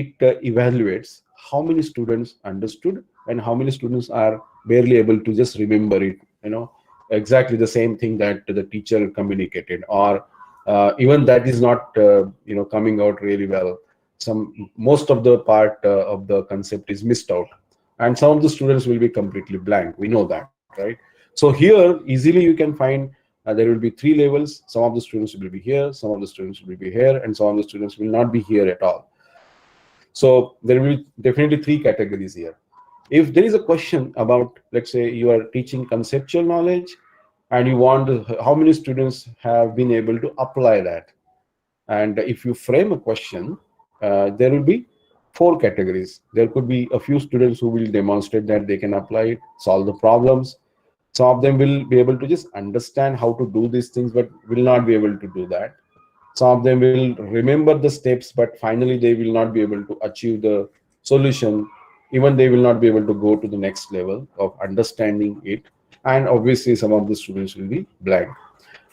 it evaluates how many students understood and how many students are barely able to just remember it, exactly the same thing that the teacher communicated, or even that is not coming out really well. Most of the part of the concept is missed out, and some of the students will be completely blank. We know that, right? So here easily you can find there will be 3 levels. Some of the students will be here, some of the students will be here, and some of the students will not be here at all. So there will be definitely 3 categories here. If there is a question about, let's say you are teaching conceptual knowledge and you want how many students have been able to apply that, and if you frame a question, there will be 4 categories. There could be a few students who will demonstrate that they can apply it, solve the problems. Some of them will be able to just understand how to do these things, but will not be able to do that. Some of them will remember the steps, but finally they will not be able to achieve the solution. Even they will not be able to go to the next level of understanding it. And obviously some of the students will be blank.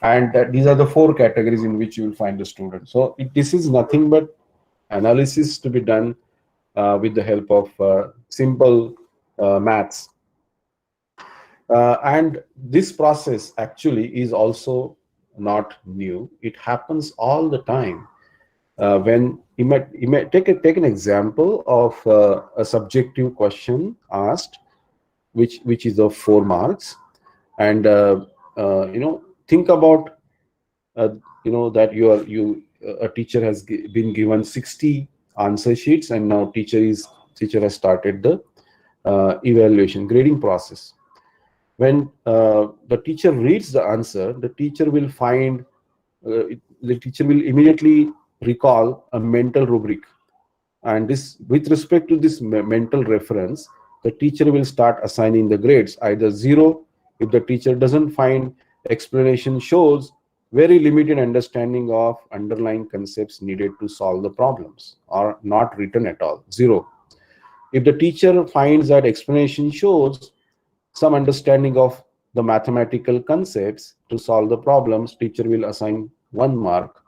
And these are the 4 categories in which you will find the student. So this is nothing but analysis to be done with the help of simple maths. And this process actually is also not new. It happens all the time. When you might take an example of a subjective question asked, which is of 4 marks, and think about that a teacher has been given 60 answer sheets, and now teacher has started the evaluation grading process. When the teacher reads the answer, the teacher will immediately recall a mental rubric, and this, with respect to this mental reference, the teacher will start assigning the grades, either 0 if the teacher doesn't find explanation shows very limited understanding of underlying concepts needed to solve the problems, or not written at all, 0. If the teacher finds that explanation shows some understanding of the mathematical concepts to solve the problems, teacher will assign 1 mark.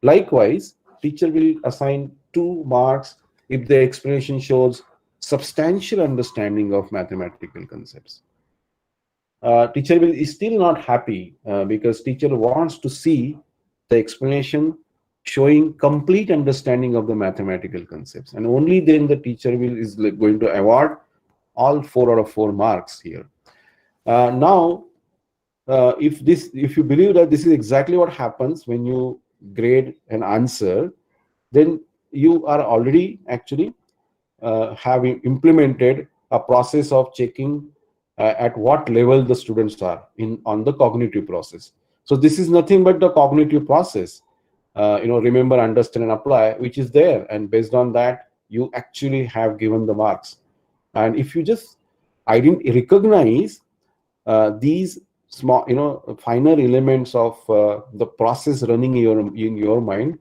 Likewise, teacher will assign 2 marks if the explanation shows substantial understanding of mathematical concepts. Teacher is still not happy because teacher wants to see the explanation showing complete understanding of the mathematical concepts, and only then the teacher is going to award all 4 out of 4 marks here. Now, if you believe that this is exactly what happens when you grade an answer, then you are already actually having implemented a process of checking at what level the students are on the cognitive process. So this is nothing but the cognitive process. Remember, understand, and apply, which is there, and based on that you actually have given the marks. And if you just recognize these small, finer elements of the process running in your mind,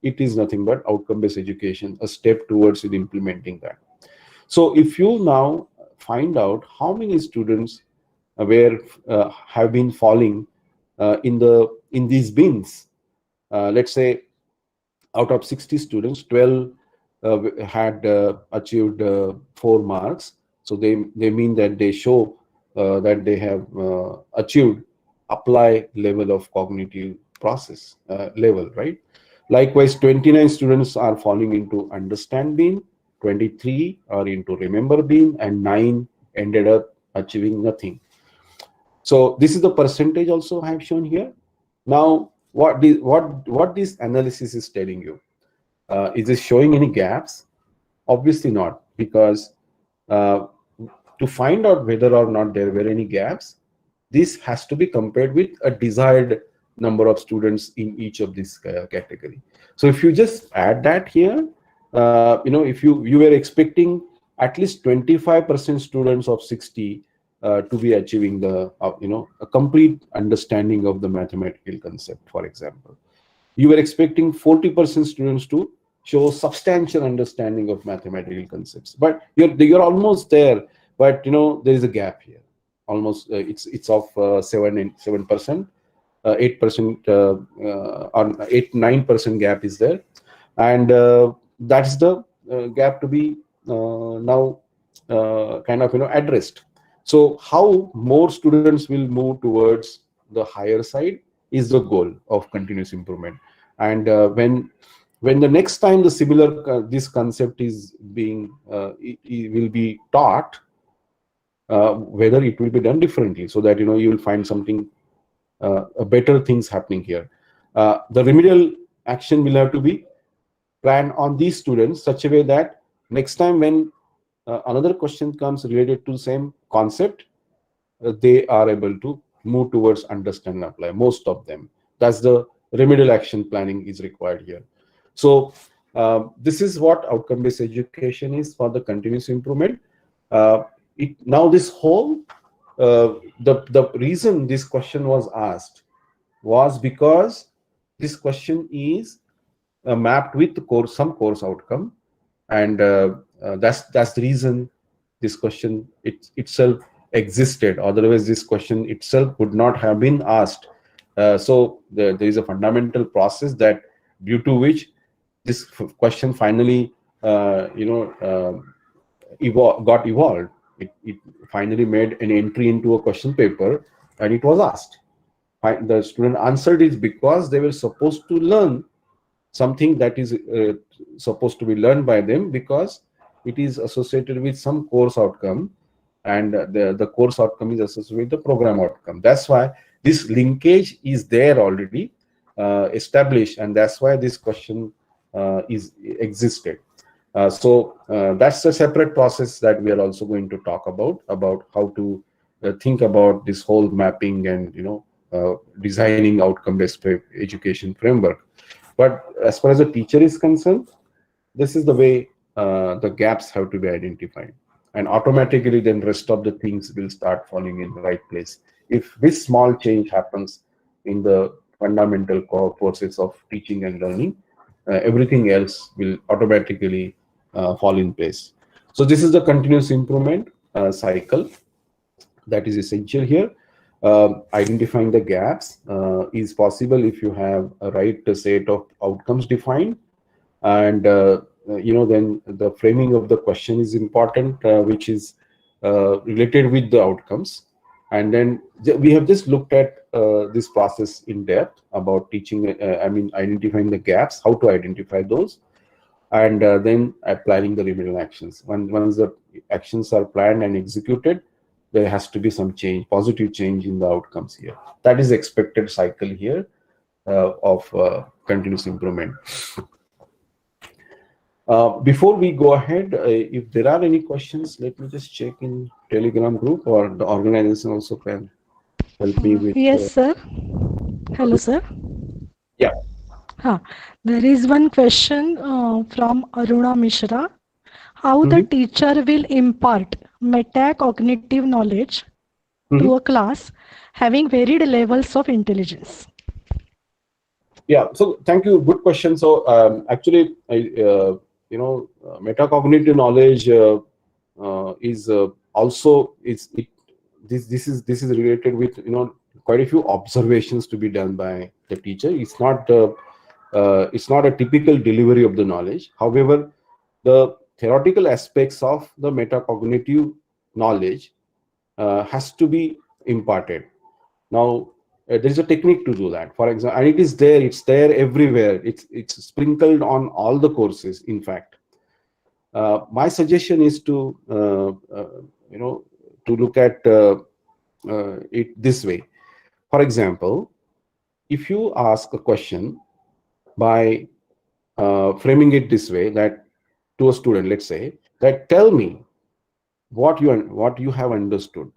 it is nothing but outcome-based education, a step towards implementing that. So if you now find out how many students have been falling in these bins, let's say out of 60 students, 12 had achieved 4 marks. So they mean that they show that they have achieved apply level of cognitive process level, right? Likewise, 29 students are falling into understand bin, 23 are into remember bin, and 9 ended up achieving nothing. So this is the percentage also I have shown here. Now, what this analysis is telling you, is it showing any gaps? Obviously not, because to find out whether or not there were any gaps, this has to be compared with a desired number of students in each of this category. So if you just add that here, if you were expecting at least 25% students of 60 to be achieving the a complete understanding of the mathematical concept, for example, you were expecting 40% students to show substantial understanding of mathematical concepts, but you're almost there. But there is a gap here. Almost it's of 7%, 8%, or 8-9% gap is there, and that's the gap to be now kind of addressed. So how more students will move towards the higher side is the goal of continuous improvement. And when the next time the similar this concept is being it will be taught, whether it will be done differently, so that you will find something better things happening here. The remedial action will have to be planned on these students such a way that next time when another question comes related to same concept, they are able to move towards understand and apply, most of them. That's the remedial action planning is required here. So this is what outcome-based education is for the continuous improvement. Now this whole the reason this question was asked was because this question is mapped with some course outcome, and that's the reason this question itself existed. Otherwise this question itself would not have been asked. So there is a fundamental process that due to which this question finally got evolved. It finally made an entry into a question paper and it was asked. The student answered it because they were supposed to learn something that is supposed to be learned by them, because it is associated with some course outcome, and the course outcome is associated with the program outcome. That's why this linkage is there already established, and that's why this question is existed. So that's a separate process that we are also going to talk about how to think about this whole mapping and designing outcome-based education framework. But as far as the teacher is concerned, this is the way the gaps have to be identified, and automatically then rest of the things will start falling in the right place. If this small change happens in the fundamental core process of teaching and learning, everything else will automatically fall in place. So this is the continuous improvement cycle that is essential here. Identifying the gaps is possible if you have a right set of outcomes defined, and then the framing of the question is important, which is related with the outcomes. And then we have just looked at this process in depth about teaching, identifying the gaps, how to identify those, and then planning the remedial actions. Once the actions are planned and executed, there has to be some change, positive change in the outcomes here. That is expected cycle here of continuous improvement. Before we go ahead, if there are any questions, let me just check in Telegram group, or the organization also can help me with. Yes, sir. Hello, sir. Yeah. There is one question from Aruna Mishra. How the teacher will impart metacognitive knowledge to a class having varied levels of intelligence? Yeah, so thank you. Good question. So actually, metacognitive knowledge is also this is related with quite a few observations to be done by the teacher. It's not a typical delivery of the knowledge. However, the theoretical aspects of the metacognitive knowledge has to be imparted. Now, there is a technique to do that. For example, and it's there everywhere. It's sprinkled on all the courses. In fact, my suggestion is to look at it this way. For example, if you ask a question by framing it this way, that to a student, let's say, that tell me what you have understood.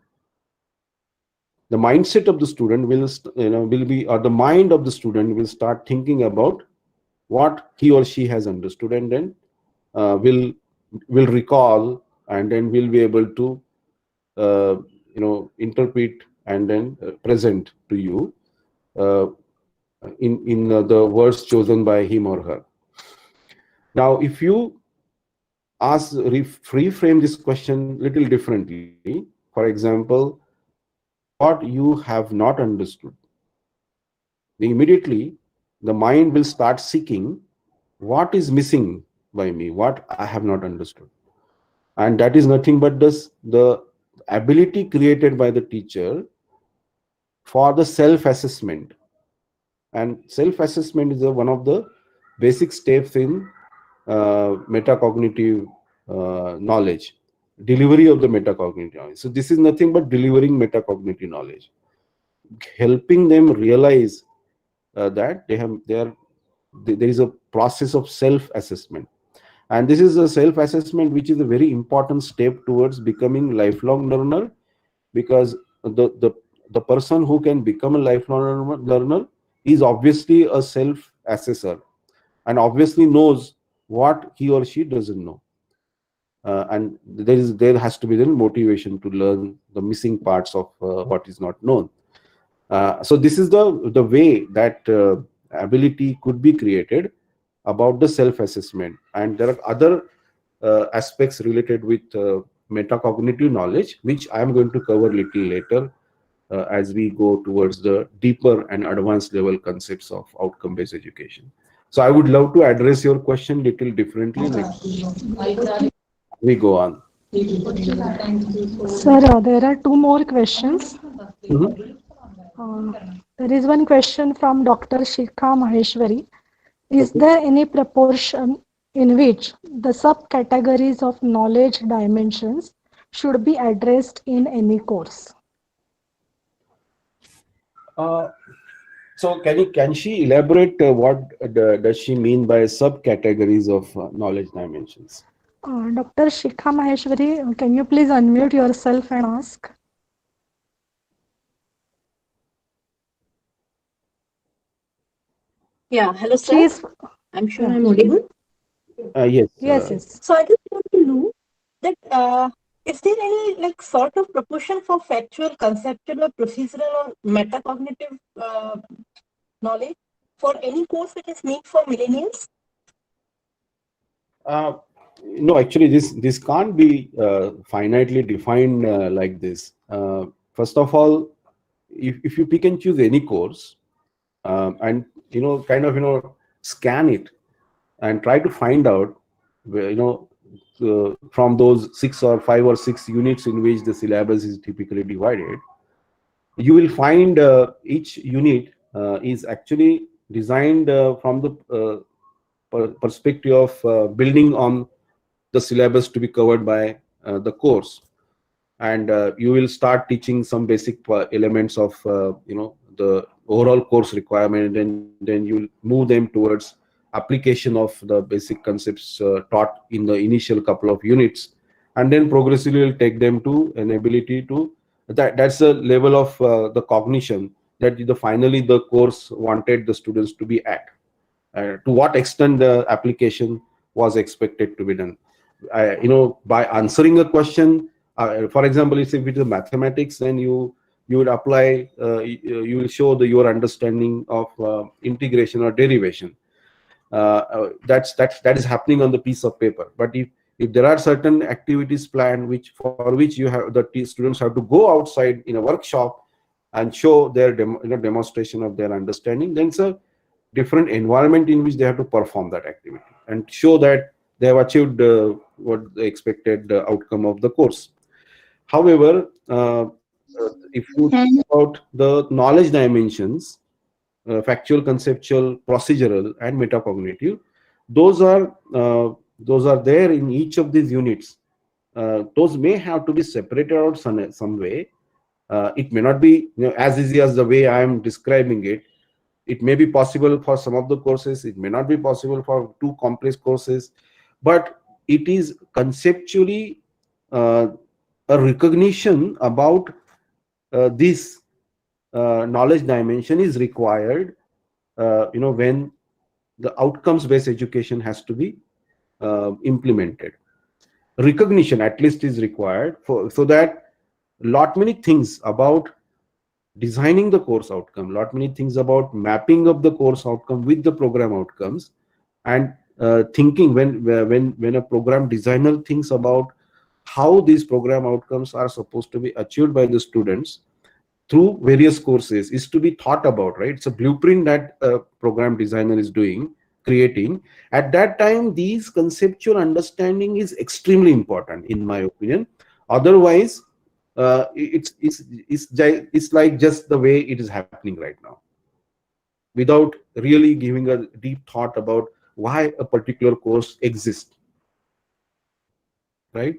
The mindset of the student will be, or the mind of the student will start thinking about what he or she has understood, and then will recall, and then will be able to interpret and then present to you in the words chosen by him or her. Now, if you reframe this question little differently, for example, what you have not understood, immediately the mind will start seeking what is missing, by me, what I have not understood. And that is nothing but the ability created by the teacher for the self-assessment. And self-assessment is one of the basic steps in metacognitive knowledge, delivery of the metacognitive knowledge. So this is nothing but delivering metacognitive knowledge, helping them realize that there is a process of self-assessment. And this is a self-assessment which is a very important step towards becoming lifelong learner, because the person who can become a lifelong learner is obviously a self-assessor and obviously knows what he or she doesn't know. And there has to be then motivation to learn the missing parts of what is not known. So this is the way that ability could be created about the self-assessment. And there are other aspects related with metacognitive knowledge, which I am going to cover little later as we go towards the deeper and advanced level concepts of outcome-based education. So I would love to address your question little differently. We go on. Sir, there are two more questions. Mm-hmm. There is one question from Dr. Shikha Maheshwari. Is there any proportion in which the subcategories of knowledge dimensions should be addressed in any course? So can she elaborate what does she mean by subcategories of knowledge dimensions? Dr. Shikha Maheshwari, can you please unmute yourself and ask? Yeah, hello, sir. Please. I'm sure Yeah. I'm audible. Yes. Yes. So I just want to know that is there any like sort of proportion for factual, conceptual, or procedural or metacognitive knowledge for any course which is made for millennials? No, actually, this can't be finitely defined like this. First of all, if you pick and choose any course, and scan it and try to find out where, from those 6 or 5 or 6 units in which the syllabus is typically divided, you will find each unit is actually designed from the perspective of building on the syllabus to be covered by the course. And you will start teaching some basic elements of the overall course requirement, and then you will move them towards application of the basic concepts taught in the initial couple of units, and then progressively will take them to an ability to that's the level of the cognition that finally the course wanted the students to be at. To what extent the application was expected to be done. By answering a question, for example, if it is mathematics, then you would apply, you will show your understanding of integration or derivation. That is happening on the piece of paper. But if there are certain activities planned for which you have the students have to go outside in a workshop and show their demonstration of their understanding, then it's a different environment in which they have to perform that activity and show that they have achieved what the expected outcome of the course. However, if you talk about the knowledge dimensions, factual, conceptual, procedural, and metacognitive, those are there in each of these units. Those may have to be separated out some way. It may not be as easy as the way I am describing it. It may be possible for some of the courses. It may not be possible for too complex courses, but it is conceptually a recognition about this knowledge dimension is required. When the outcomes-based education has to be implemented, recognition at least is required so that many things about designing the course outcome, many things about mapping of the course outcome with the program outcomes, and thinking when a program designer thinks about how these program outcomes are supposed to be achieved by the students through various courses is to be thought about, right? It's a blueprint that a program designer is doing creating, at that time these conceptual understanding is extremely important in my opinion. Otherwise it's like just the way it is happening right now, without really giving a deep thought about why a particular course exists, right?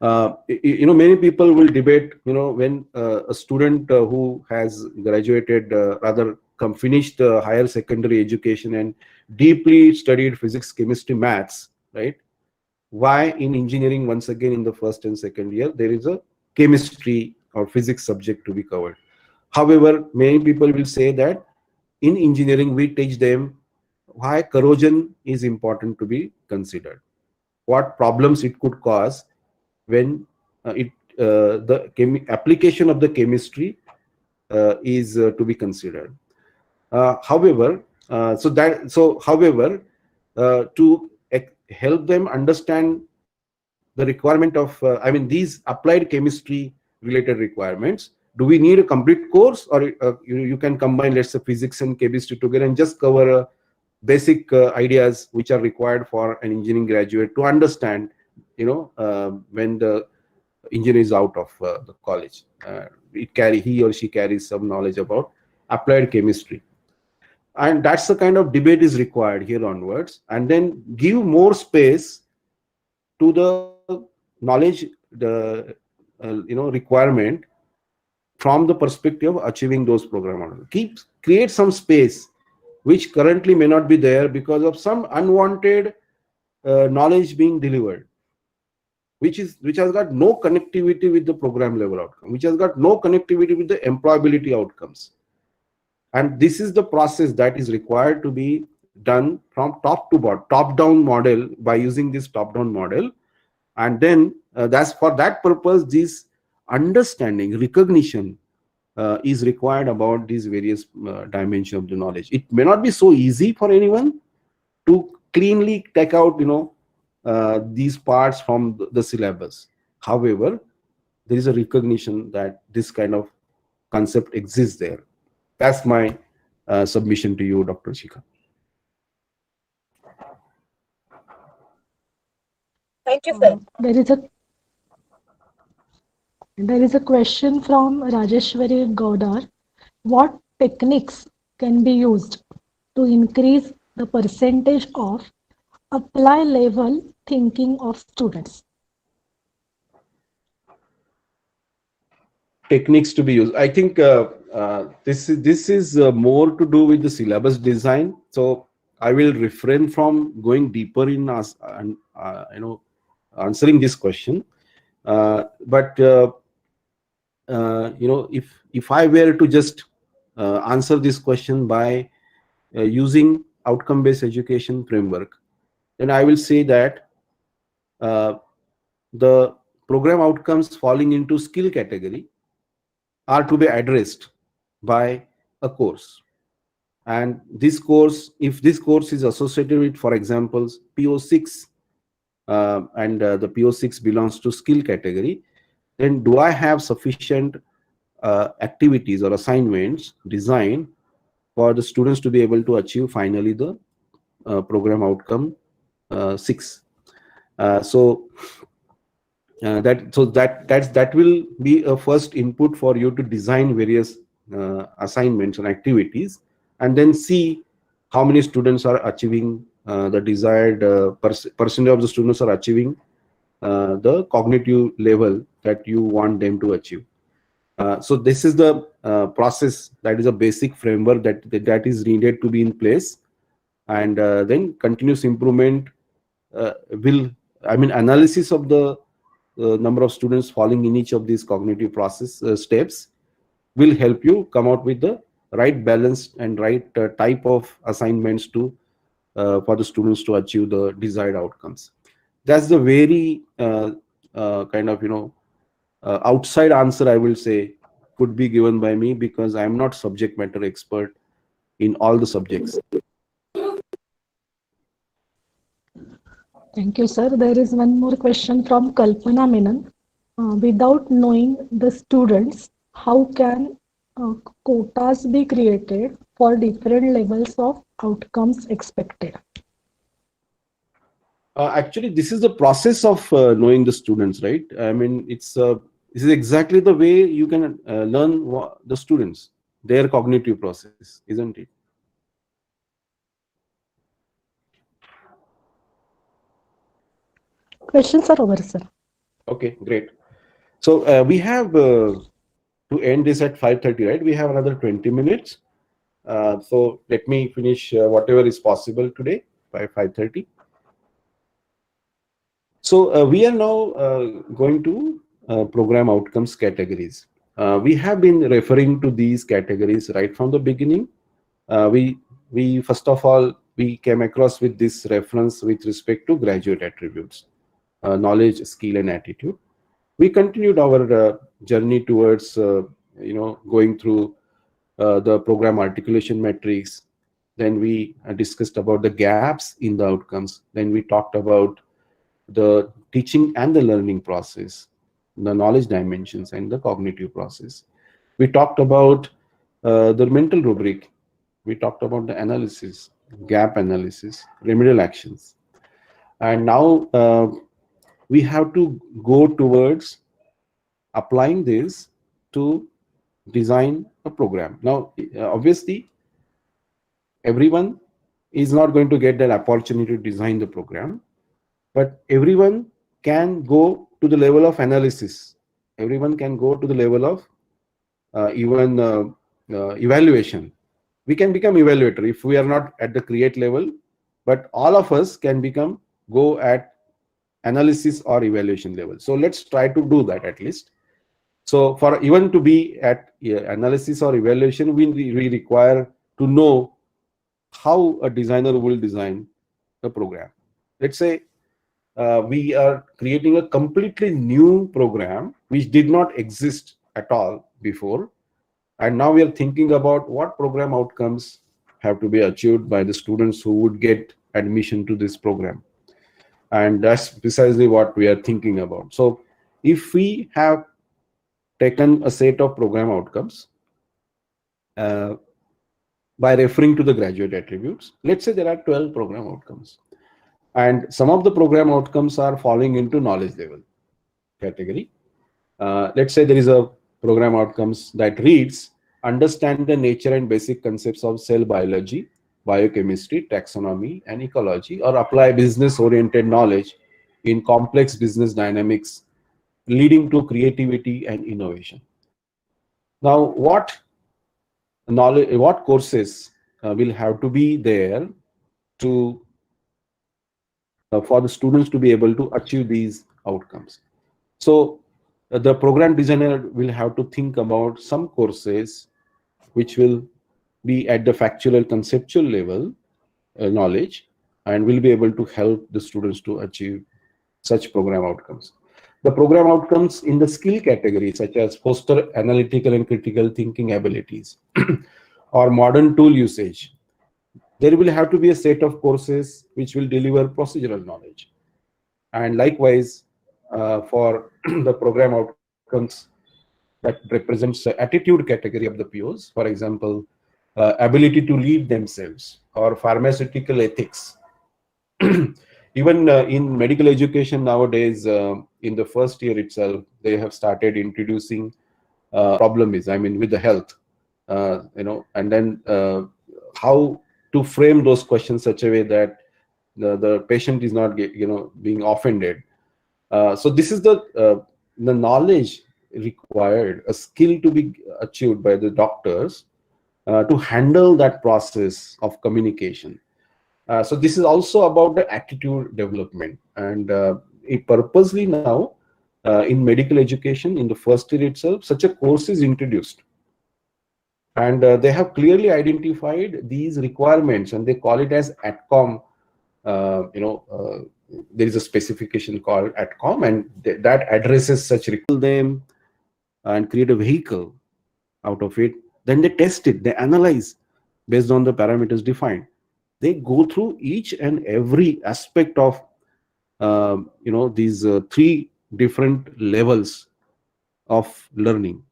Many people will debate, when a student who has graduated, rather finished higher secondary education and deeply studied physics, chemistry, maths, right? Why in engineering, once again, in the first and second year, there is a chemistry or physics subject to be covered. However, many people will say that in engineering, we teach them why corrosion is important to be considered, what problems it could cause when the application of the chemistry is to be considered. However, to help them understand the requirement of, these applied chemistry related requirements, do we need a complete course, or you can combine, let's say, physics and chemistry together and just cover basic ideas which are required for an engineering graduate to understand, when the engineer is out of the college, he or she carries some knowledge about applied chemistry. And that's the kind of debate is required here onwards, and then give more space to the knowledge, the requirement from the perspective of achieving those program models. Create some space which currently may not be there because of some unwanted knowledge being delivered, which has got no connectivity with the program level outcome, which has got no connectivity with the employability outcomes. And this is the process that is required to be done from top to bottom, top-down model, by using this top-down model. And then that's for that purpose, this understanding, recognition is required about these various dimensions of the knowledge. It may not be so easy for anyone to cleanly take out, these parts from the syllabus. However, there is a recognition that this kind of concept exists there. That's my submission to you, Dr. Shikha. Thank you, sir. There is a question from Rajeshwari Gaudar. What techniques can be used to increase the percentage of apply level thinking of students? Techniques to be used. I think this is more to do with the syllabus design. So I will refrain from going deeper in answering this question. But if I were to just answer this question by using outcome-based education framework, then I will say that the program outcomes falling into skill category are to be addressed by a course. And this course, if this course is associated with, for example, PO6, and the PO6 belongs to skill category, then do I have sufficient activities or assignments designed for the students to be able to achieve finally the program outcome 6? That will be a first input for you to design various assignments and activities, and then see how many students are achieving the desired percentage of the students are achieving the cognitive level that you want them to achieve. So this is the process, that is a basic framework that is needed to be in place, and then continuous improvement analysis of the number of students falling in each of these cognitive process steps will help you come out with the right balance and right type of assignments to for the students to achieve the desired outcomes. That's the very kind of outside answer, I will say, could be given by me, because I am not subject matter expert in all the subjects. Thank you, sir. There is one more question from Kalpana Menon. Without knowing the students, how can quotas be created for different levels of outcomes expected? Actually, this is the process of knowing the students, right? I mean, this is exactly the way you can learn the students, their cognitive process, isn't it? Questions are over, sir. Okay, great. So we have to end this at 5:30, right? We have another 20 minutes. So let me finish whatever is possible today by 5:30. So we are now going to program outcomes categories. We have been referring to these categories right from the beginning. We first of all, we came across with this reference with respect to graduate attributes, knowledge, skill, and attitude. We continued our journey towards going through the program articulation metrics. Then we discussed about the gaps in the outcomes. Then we talked about the teaching and the learning process, the knowledge dimensions, and the cognitive process. We talked about the mental rubric. We talked about the analysis, gap analysis, remedial actions. And now we have to go towards applying this to design a program. Now, obviously, everyone is not going to get that opportunity to design the program, but everyone can go to the level of analysis. Everyone can go to the level of even evaluation. We can become evaluator if we are not at the create level, but all of us can go at analysis or evaluation level. So let's try to do that at least. So for even to be at analysis or evaluation, we require to know how a designer will design a program. Let's say we are creating a completely new program which did not exist at all before. And now we are thinking about what program outcomes have to be achieved by the students who would get admission to this program. And that's precisely what we are thinking about. So if we have taken a set of program outcomes by referring to the graduate attributes, let's say there are 12 program outcomes. And some of the program outcomes are falling into knowledge level category. Let's say there is a program outcomes that reads, understand the nature and basic concepts of cell biology, biochemistry, taxonomy, and ecology, or apply business-oriented knowledge in complex business dynamics, leading to creativity and innovation. Now, what courses will have to be there to for the students to be able to achieve these outcomes? So the program designer will have to think about some courses which will be at the factual and conceptual level knowledge, and will be able to help the students to achieve such program outcomes. The program outcomes in the skill category, such as foster analytical and critical thinking abilities or modern tool usage, there will have to be a set of courses which will deliver procedural knowledge. And likewise, for the program outcomes that represents the attitude category of the POs, for example, ability to lead themselves or pharmaceutical ethics. Even in medical education nowadays, in the first year itself, they have started introducing problem is, I mean, with the health, and then how to frame those questions such a way that the patient is not being offended. So this is the knowledge required, a skill to be achieved by the doctors to handle that process of communication. So this is also about the attitude development, and purposely now in medical education in the first year itself, such a course is introduced, and they have clearly identified these requirements, and they call it as ATCOM. There is a specification called ATCOM, and that addresses such them and create a vehicle out of it. Then they test it, they analyze based on the parameters defined. They go through each and every aspect of these three different levels of learning: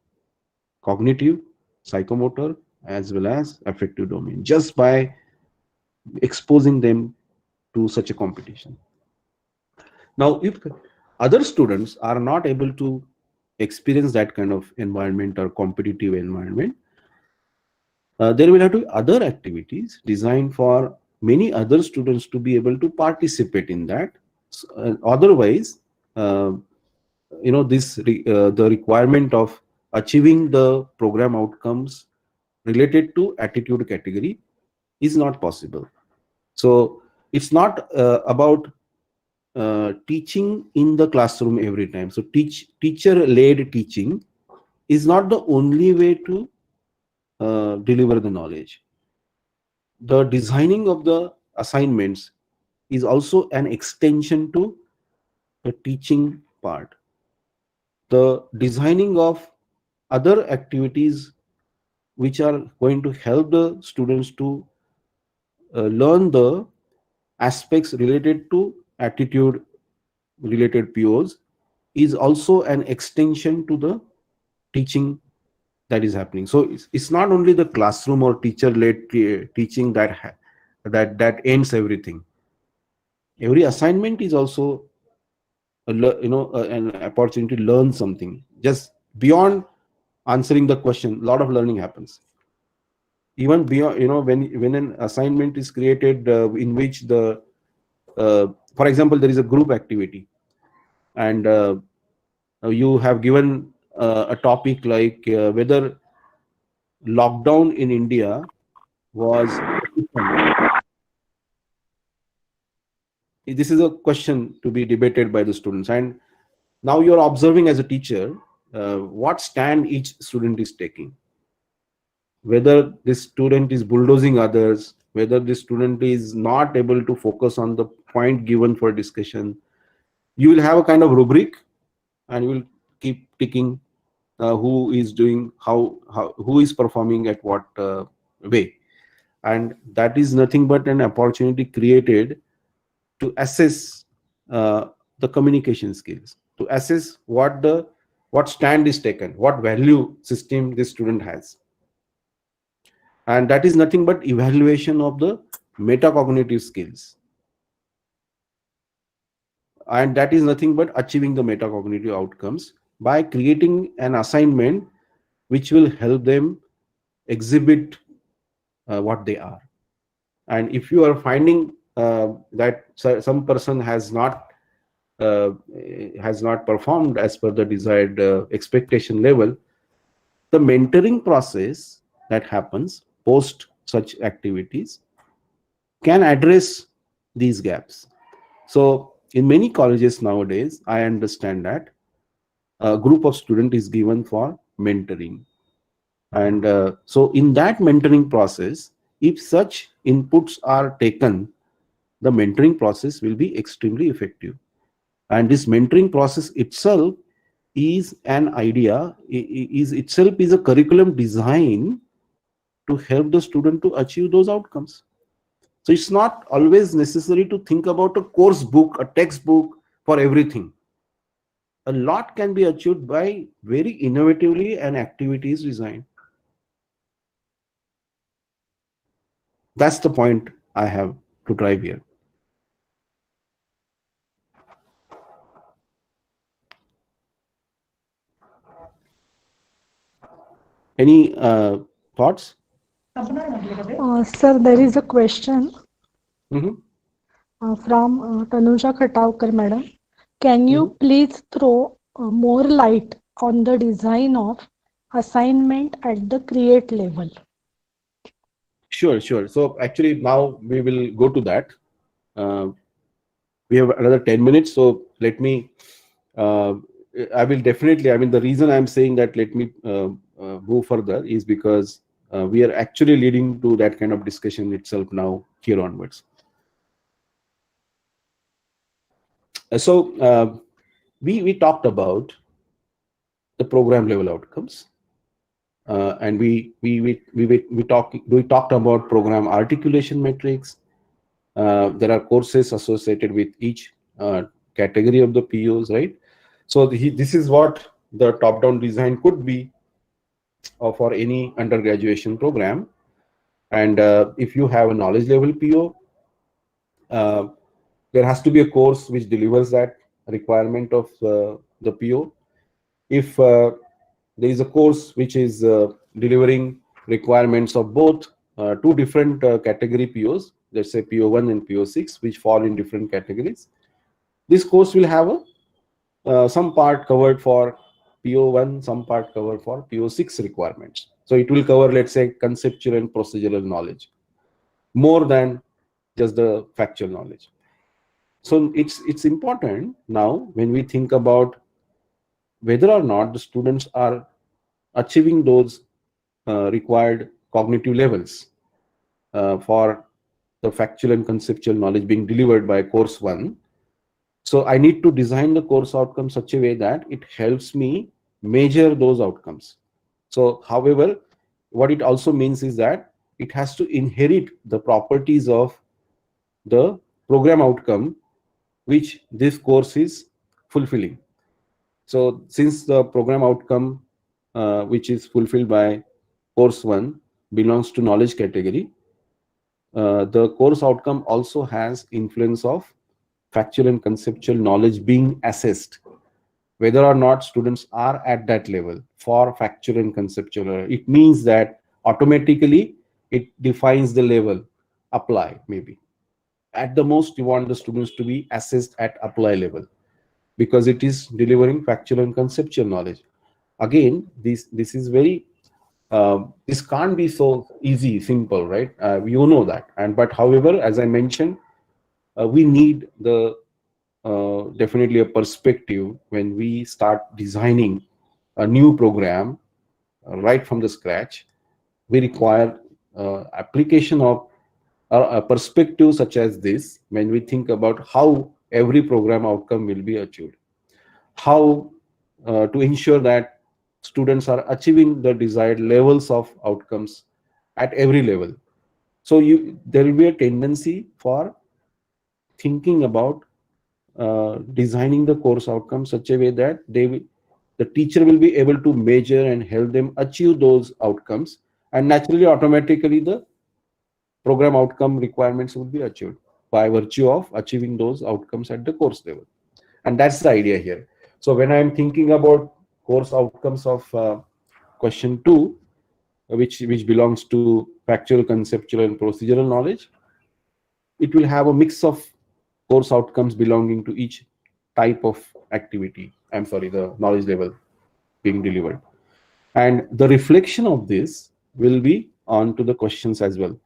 cognitive, psychomotor, as well as affective domain, just by exposing them to such a competition. Now, if other students are not able to experience that kind of environment or competitive environment, there will have to be other activities designed for many other students to be able to participate in that. Otherwise, the requirement of achieving the program outcomes related to attitude category is not possible. So it's not about teaching in the classroom every time. So teacher-led teaching is not the only way to deliver the knowledge. The designing of the assignments is also an extension to the teaching part. The designing of other activities which are going to help the students to learn the aspects related to attitude related POs is also an extension to the teaching that is happening. So it's not only the classroom or teacher-led teaching that ends everything. Every assignment is also an opportunity to learn something. Just beyond answering the question, a lot of learning happens. Even beyond, when an assignment is created in which for example, there is a group activity, and you have given a topic like whether lockdown in India was. This is a question to be debated by the students, and now you're observing as a teacher what stand each student is taking. Whether this student is bulldozing others, whether this student is not able to focus on the point given for discussion. You will have a kind of rubric, and you will keep ticking who is doing who is performing at what way, and that is nothing but an opportunity created to assess the communication skills, to assess what stand is taken, what value system this student has. And that is nothing but evaluation of the metacognitive skills. And that is nothing but achieving the metacognitive outcomes by creating an assignment which will help them exhibit what they are. And if you are finding that some person has not performed as per the desired expectation level, the mentoring process that happens post such activities can address these gaps. So in many colleges nowadays, I understand that a group of students is given for mentoring. And so in that mentoring process, if such inputs are taken, the mentoring process will be extremely effective. And this mentoring process itself is an idea, is a curriculum design to help the student to achieve those outcomes. So it's not always necessary to think about a course book, a textbook for everything. A lot can be achieved by very innovatively and activities designed. That's the point I have to drive here. Any thoughts? Sir, there is a question Mm-hmm. from Tanuja Khatawkar, madam. Can you please throw more light on the design of assignment at the create level? Sure. So actually now we will go to that. We have another 10 minutes. So let me, I will definitely, the reason I'm saying that let me move further is because we are actually leading to that kind of discussion itself now here onwards. So we talked about the program level outcomes, and we talked about program articulation metrics. There are courses associated with each category of the POs, right? So this is what the top-down design could be for any undergraduation program. And if you have a knowledge level PO, there has to be a course which delivers that requirement of the PO. If there is a course which is delivering requirements of both two different category POs, let's say PO1 and PO6, which fall in different categories, this course will have some part covered for PO1, some part covered for PO6 requirements. So it will cover, let's say, conceptual and procedural knowledge more than just the factual knowledge. So it's important now when we think about whether or not the students are achieving those required cognitive levels for the factual and conceptual knowledge being delivered by course 1. So I need to design the course outcome such a way that it helps me measure those outcomes. So, however, what it also means is that it has to inherit the properties of the program outcome which this course is fulfilling. So since the program outcome which is fulfilled by course 1 belongs to knowledge category, the course outcome also has influence of factual and conceptual knowledge being assessed, whether or not students are at that level for factual and conceptual. It means that automatically it defines the level apply. Maybe at the most you want the students to be assessed at apply level because it is delivering factual and conceptual knowledge. Again, this is very this can't be so easy, simple, right? You know that. But however, as I mentioned, we need the definitely a perspective when we start designing a new program right from the scratch. We require application of a perspective such as this when we think about how every program outcome will be achieved, how to ensure that students are achieving the desired levels of outcomes at every level. So there will be a tendency for thinking about designing the course outcomes such a way that the teacher will be able to measure and help them achieve those outcomes, and naturally automatically the program outcome requirements will be achieved by virtue of achieving those outcomes at the course level. And that's the idea here. So when I'm thinking about course outcomes of question 2, which belongs to factual, conceptual, and procedural knowledge, it will have a mix of course outcomes belonging to each type of activity. I'm sorry, the knowledge level being delivered. And the reflection of this will be on to the questions as well.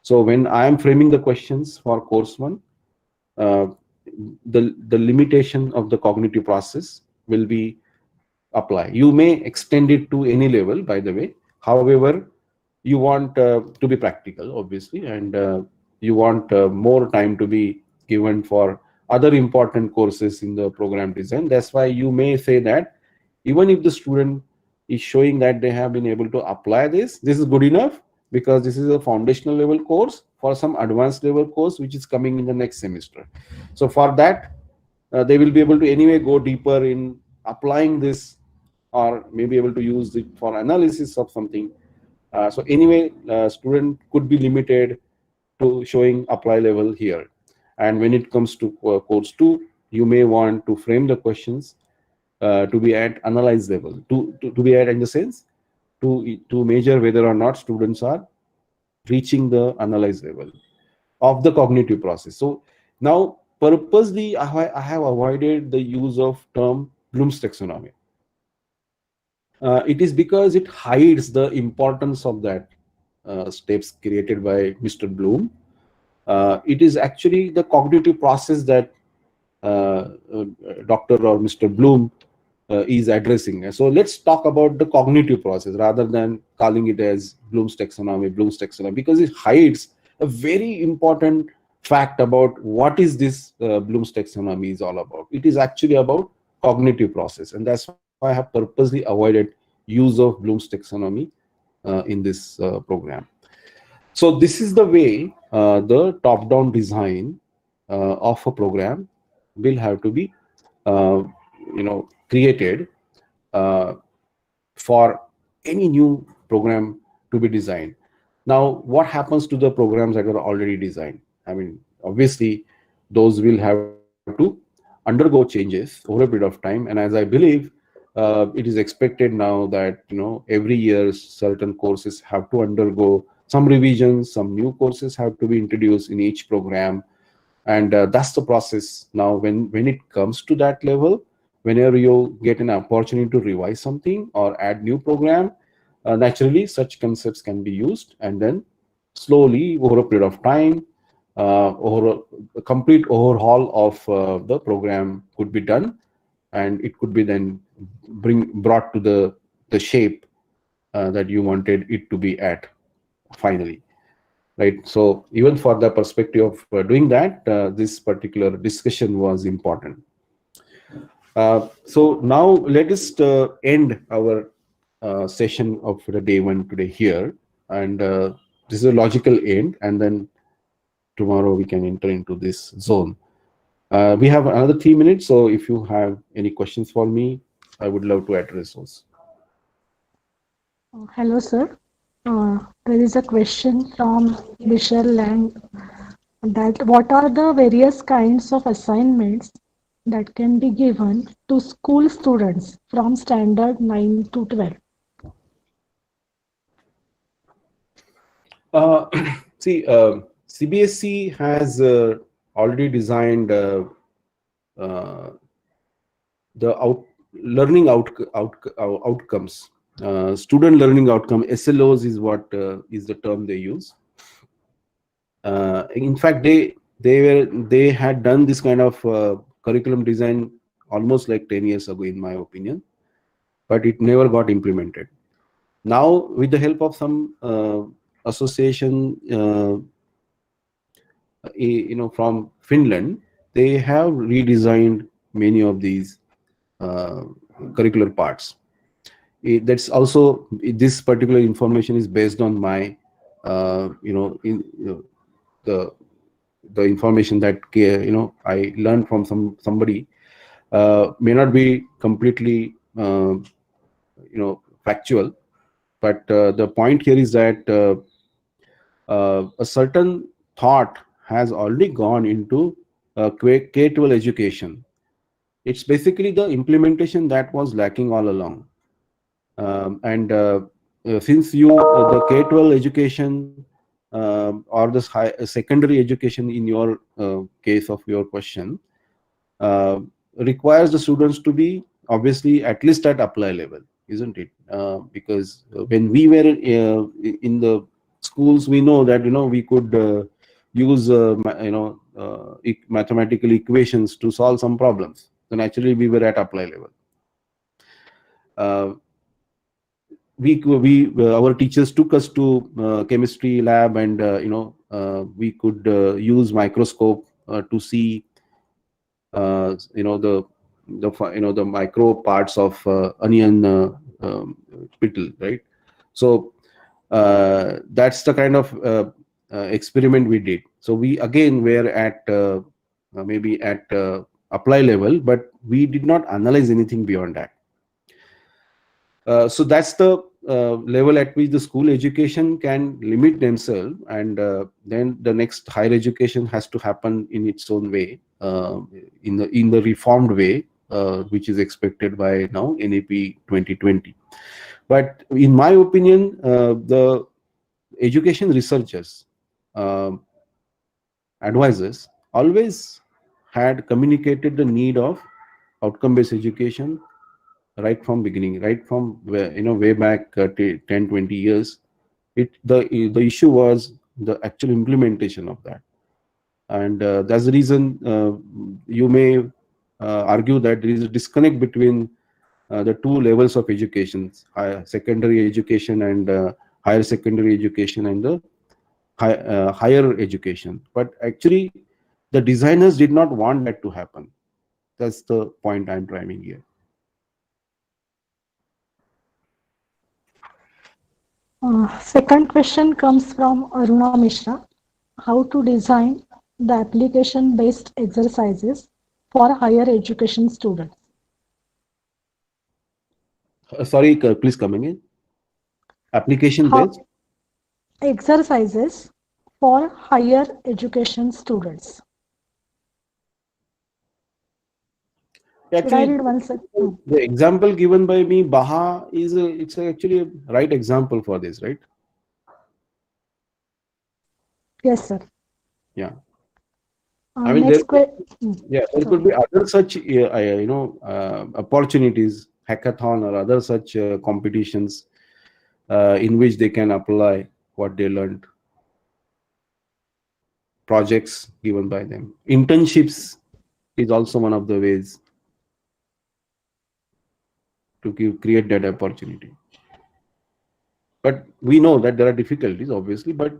So when I am framing the questions for course 1, the limitation of the cognitive process will be applied. You may extend it to any level, by the way. However, you want to be practical, obviously, and you want more time to be given for other important courses in the program design. That's why you may say that even if the student is showing that they have been able to apply this is good enough, because this is a foundational level course for some advanced level course which is coming in the next semester. So for that, they will be able to anyway go deeper in applying this, or maybe able to use it for analysis of something. So anyway, student could be limited to showing apply level here. And when it comes to course 2, you may want to frame the questions to be at analyze level, to be at, in the sense, to measure whether or not students are reaching the analyze level of the cognitive process. So now purposely I have avoided the use of term Bloom's taxonomy. It is because it hides the importance of that steps created by Mr. Bloom. It is actually the cognitive process that Dr. or Mr. Bloom is addressing. So let's talk about the cognitive process rather than calling it as Bloom's taxonomy, because it hides a very important fact about what is this Bloom's taxonomy is all about. It is actually about cognitive process, and that's why I have purposely avoided use of Bloom's taxonomy in this program. So this is the way the top-down design of a program will have to be created for any new program to be designed. Now, what happens to the programs that are already designed? I mean, obviously, those will have to undergo changes over a period of time. And as I believe, it is expected now that every year certain courses have to undergo some revisions, some new courses have to be introduced in each program, and that's the process. Now, when it comes to that level, whenever you get an opportunity to revise something or add new program, naturally such concepts can be used, and then slowly over a period of time, over a complete overhaul of the program could be done, and it could be then brought to the shape that you wanted it to be at finally, right? So even for the perspective of doing that, this particular discussion was important. So now let us end our session of the day one today here, and this is a logical end, and then tomorrow we can enter into this zone. We have another 3 minutes, so if you have any questions for me, I would love to address those. Hello, sir. There is a question from Michelle Lang that what are the various kinds of assignments that can be given to school students from standard 9 to 12? See, CBSE has already designed the learning outcomes. Student learning outcome, SLOs is what is the term they use. In fact, they had done this kind of curriculum design almost like 10 years ago, in my opinion, but it never got implemented. Now, with the help of some association, from Finland, they have redesigned many of these curricular parts. That's also, this particular information is based on my the information that I learned from somebody, may not be completely factual, but the point here is that a certain thought has already gone into K-12 education. It's basically the implementation that was lacking all along. Since the K-12 education or the secondary education in your case of your question requires the students to be obviously at least at apply level, isn't it? Because when we were in the schools, we know that we could use mathematical equations to solve some problems. So naturally, we were at apply level. Our teachers took us to chemistry lab, and we could use microscope to see the micro parts of onion petal, right? So that's the kind of experiment we did. So we again were at maybe at apply level, but we did not analyze anything beyond that. So that's the level at which the school education can limit themselves, and then the next higher education has to happen in its own way, in the reformed way, which is expected by now NAP 2020. But in my opinion, the education researchers, advisors, always had communicated the need of outcome-based education right from beginning, right from way back 10-20 years. The issue was the actual implementation of that, and that's the reason you may argue that there is a disconnect between the two levels of education: secondary education and higher secondary education, and the higher education. But actually, the designers did not want that to happen. That's the point I'm driving here. Second question comes from Aruna Mishra. How to design the application-based exercises for higher education students? Sorry, please come again. Application-based exercises for higher education students. Should I read one sec? The example given by me, Baha, it's actually a right example for this, right? Yes, sir. Yeah. I mean, Next question. yeah, there could be other such, opportunities, hackathon or other such competitions in which they can apply what they learned. Projects given by them. Internships is also one of the ways to create that opportunity. But we know that there are difficulties, obviously, but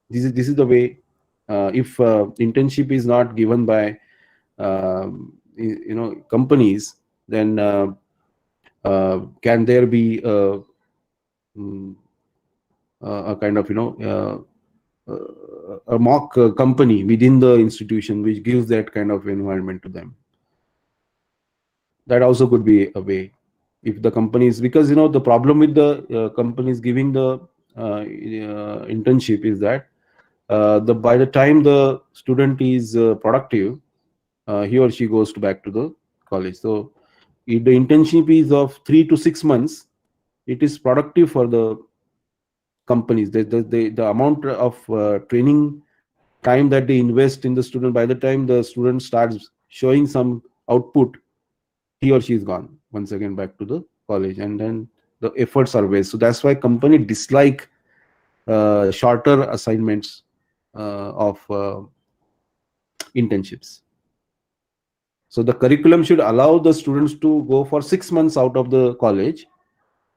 this is the way. If internship is not given by companies, then can there be a kind of a mock company within the institution which gives that kind of environment to them? That also could be a way. If the companies, because the problem with the companies giving the internship is that by the time the student is productive, he or she goes back to the college. So if the internship is of 3 to 6 months, it is productive for the companies. The amount of training time that they invest in the student, by the time the student starts showing some output, he or she is gone once again back to the college, and then the efforts are wasted. So that's why company dislike shorter assignments of internships. So the curriculum should allow the students to go for 6 months out of the college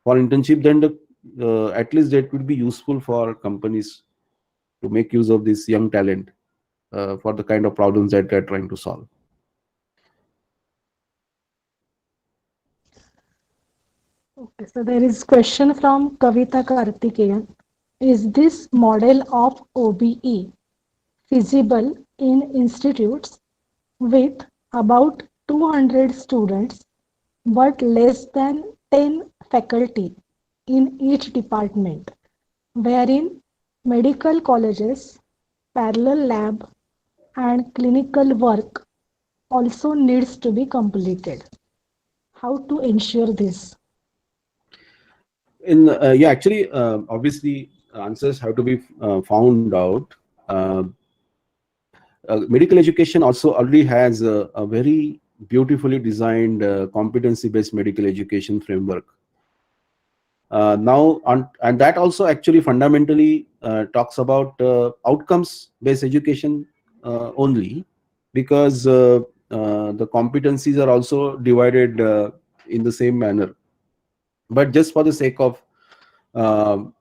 for internship. Then at least that would be useful for companies to make use of this young talent for the kind of problems that they're trying to solve. Okay, so there is question from Kavita Karthikeyan. Is this model of OBE feasible in institutes with about 200 students but less than 10 faculty in each department, wherein medical colleges, parallel lab, and clinical work also needs to be completed? How to ensure this? Actually, obviously, answers have to be found out. Medical education also already has a very beautifully designed competency-based medical education framework. And that also actually fundamentally talks about outcomes-based education only, because the competencies are also divided in the same manner. But just for the sake of the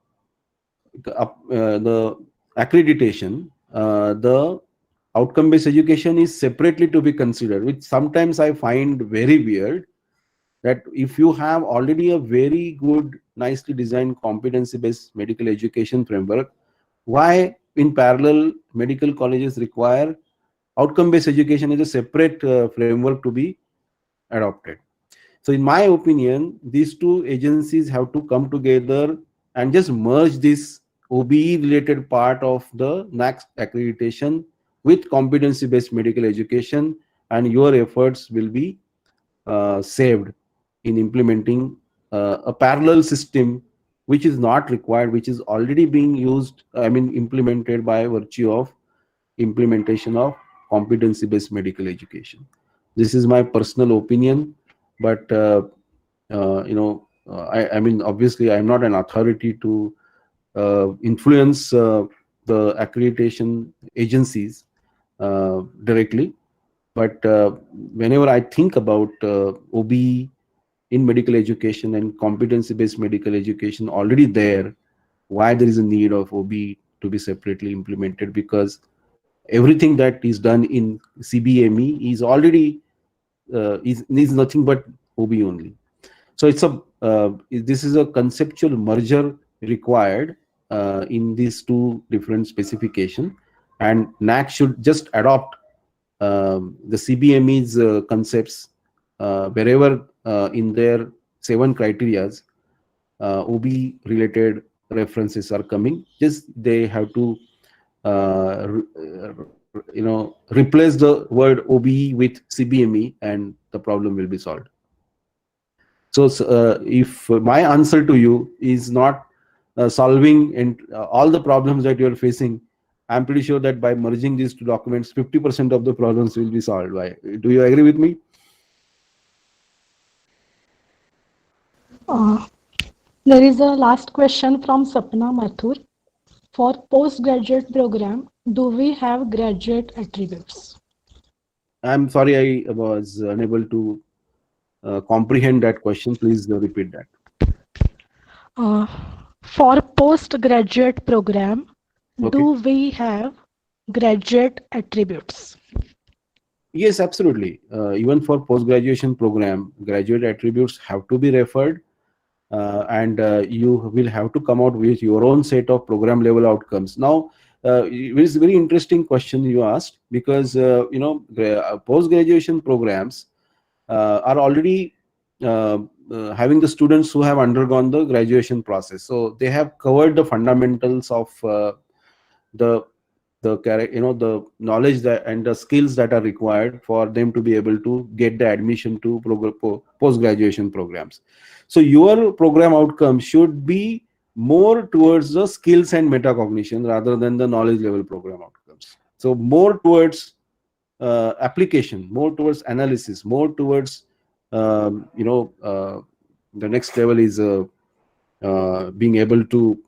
accreditation, the outcome-based education is separately to be considered, which sometimes I find very weird, that if you have already a very good, nicely designed competency-based medical education framework, why in parallel medical colleges require outcome-based education as a separate framework to be adopted? So in my opinion, these two agencies have to come together and just merge this OBE related part of the NAAC accreditation with competency-based medical education, and your efforts will be saved in implementing a parallel system which is not required, which is already being used, implemented by virtue of implementation of competency-based medical education. This is my personal opinion, but obviously I'm not an authority to influence the accreditation agencies directly. But whenever I think about OBE in medical education and competency-based medical education already there, why there is a need of OBE to be separately implemented? Because everything that is done in CBME is already is nothing but OBE only. So this is a conceptual merger required in these two different specifications, and NAAC should just adopt the CBME's concepts wherever in their 7 criterias OBE related references are coming. Just they have to replace the word OBE with CBME and the problem will be solved. So if my answer to you is not solving all the problems that you're facing, I'm pretty sure that by merging these two documents, 50% of the problems will be solved. Do you agree with me? There is a last question from Sapna Mathur. For postgraduate program, do we have graduate attributes? I'm sorry, I was unable to comprehend that question. Please repeat that. For postgraduate program, do we have graduate attributes? Yes, absolutely. Even for post-graduation program, graduate attributes have to be referred, and you will have to come out with your own set of program level outcomes. Now, it is a very interesting question you asked, because post-graduation programs are already having the students who have undergone the graduation process. So they have covered the fundamentals of the knowledge that and the skills that are required for them to be able to get the admission to post-graduation programs. So your program outcome should be more towards the skills and metacognition rather than the knowledge level program outcomes. So more towards application, more towards analysis, more towards the next level is being able to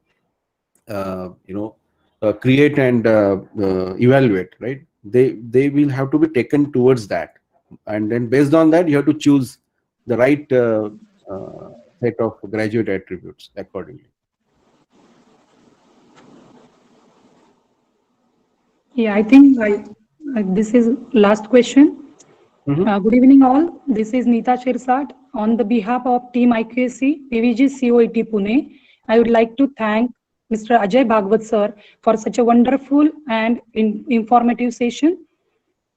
create and evaluate, right? They will have to be taken towards that, and then based on that you have to choose the right set of graduate attributes accordingly. Yeah, I think this is last question. Good evening all. This is Neeta Shirsat. On the behalf of Team IQAC, PVG COET Pune, I would like to thank Mr. Ajay Bhagwat sir for such a wonderful and informative session.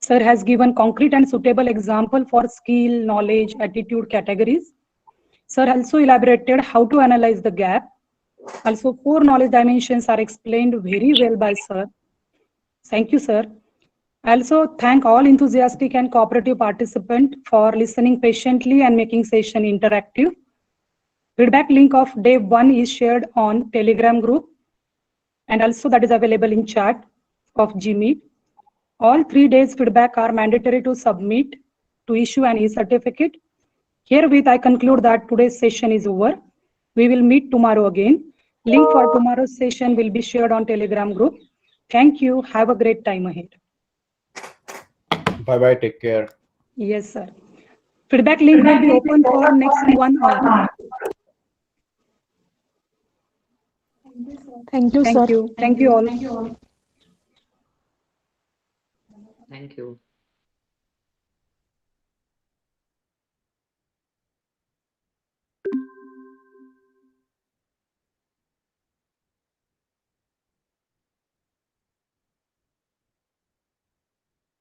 Sir has given concrete and suitable example for skill, knowledge, attitude categories. Sir also elaborated how to analyze the gap. Also, 4 knowledge dimensions are explained very well by sir. Thank you, sir. I also thank all enthusiastic and cooperative participants for listening patiently and making session interactive. Feedback link of day 1 is shared on Telegram group, and also that is available in chat of Gmeet. All 3 days feedback are mandatory to submit to issue an e-certificate. Herewith, I conclude that today's session is over. We will meet tomorrow again. Link for tomorrow's session will be shared on Telegram group. Thank you. Have a great time ahead. Bye-bye. Take care. Yes, sir. Feedback link will be open for next 1 hour. Thank you, sir. Thank you. Thank you all. Thank you.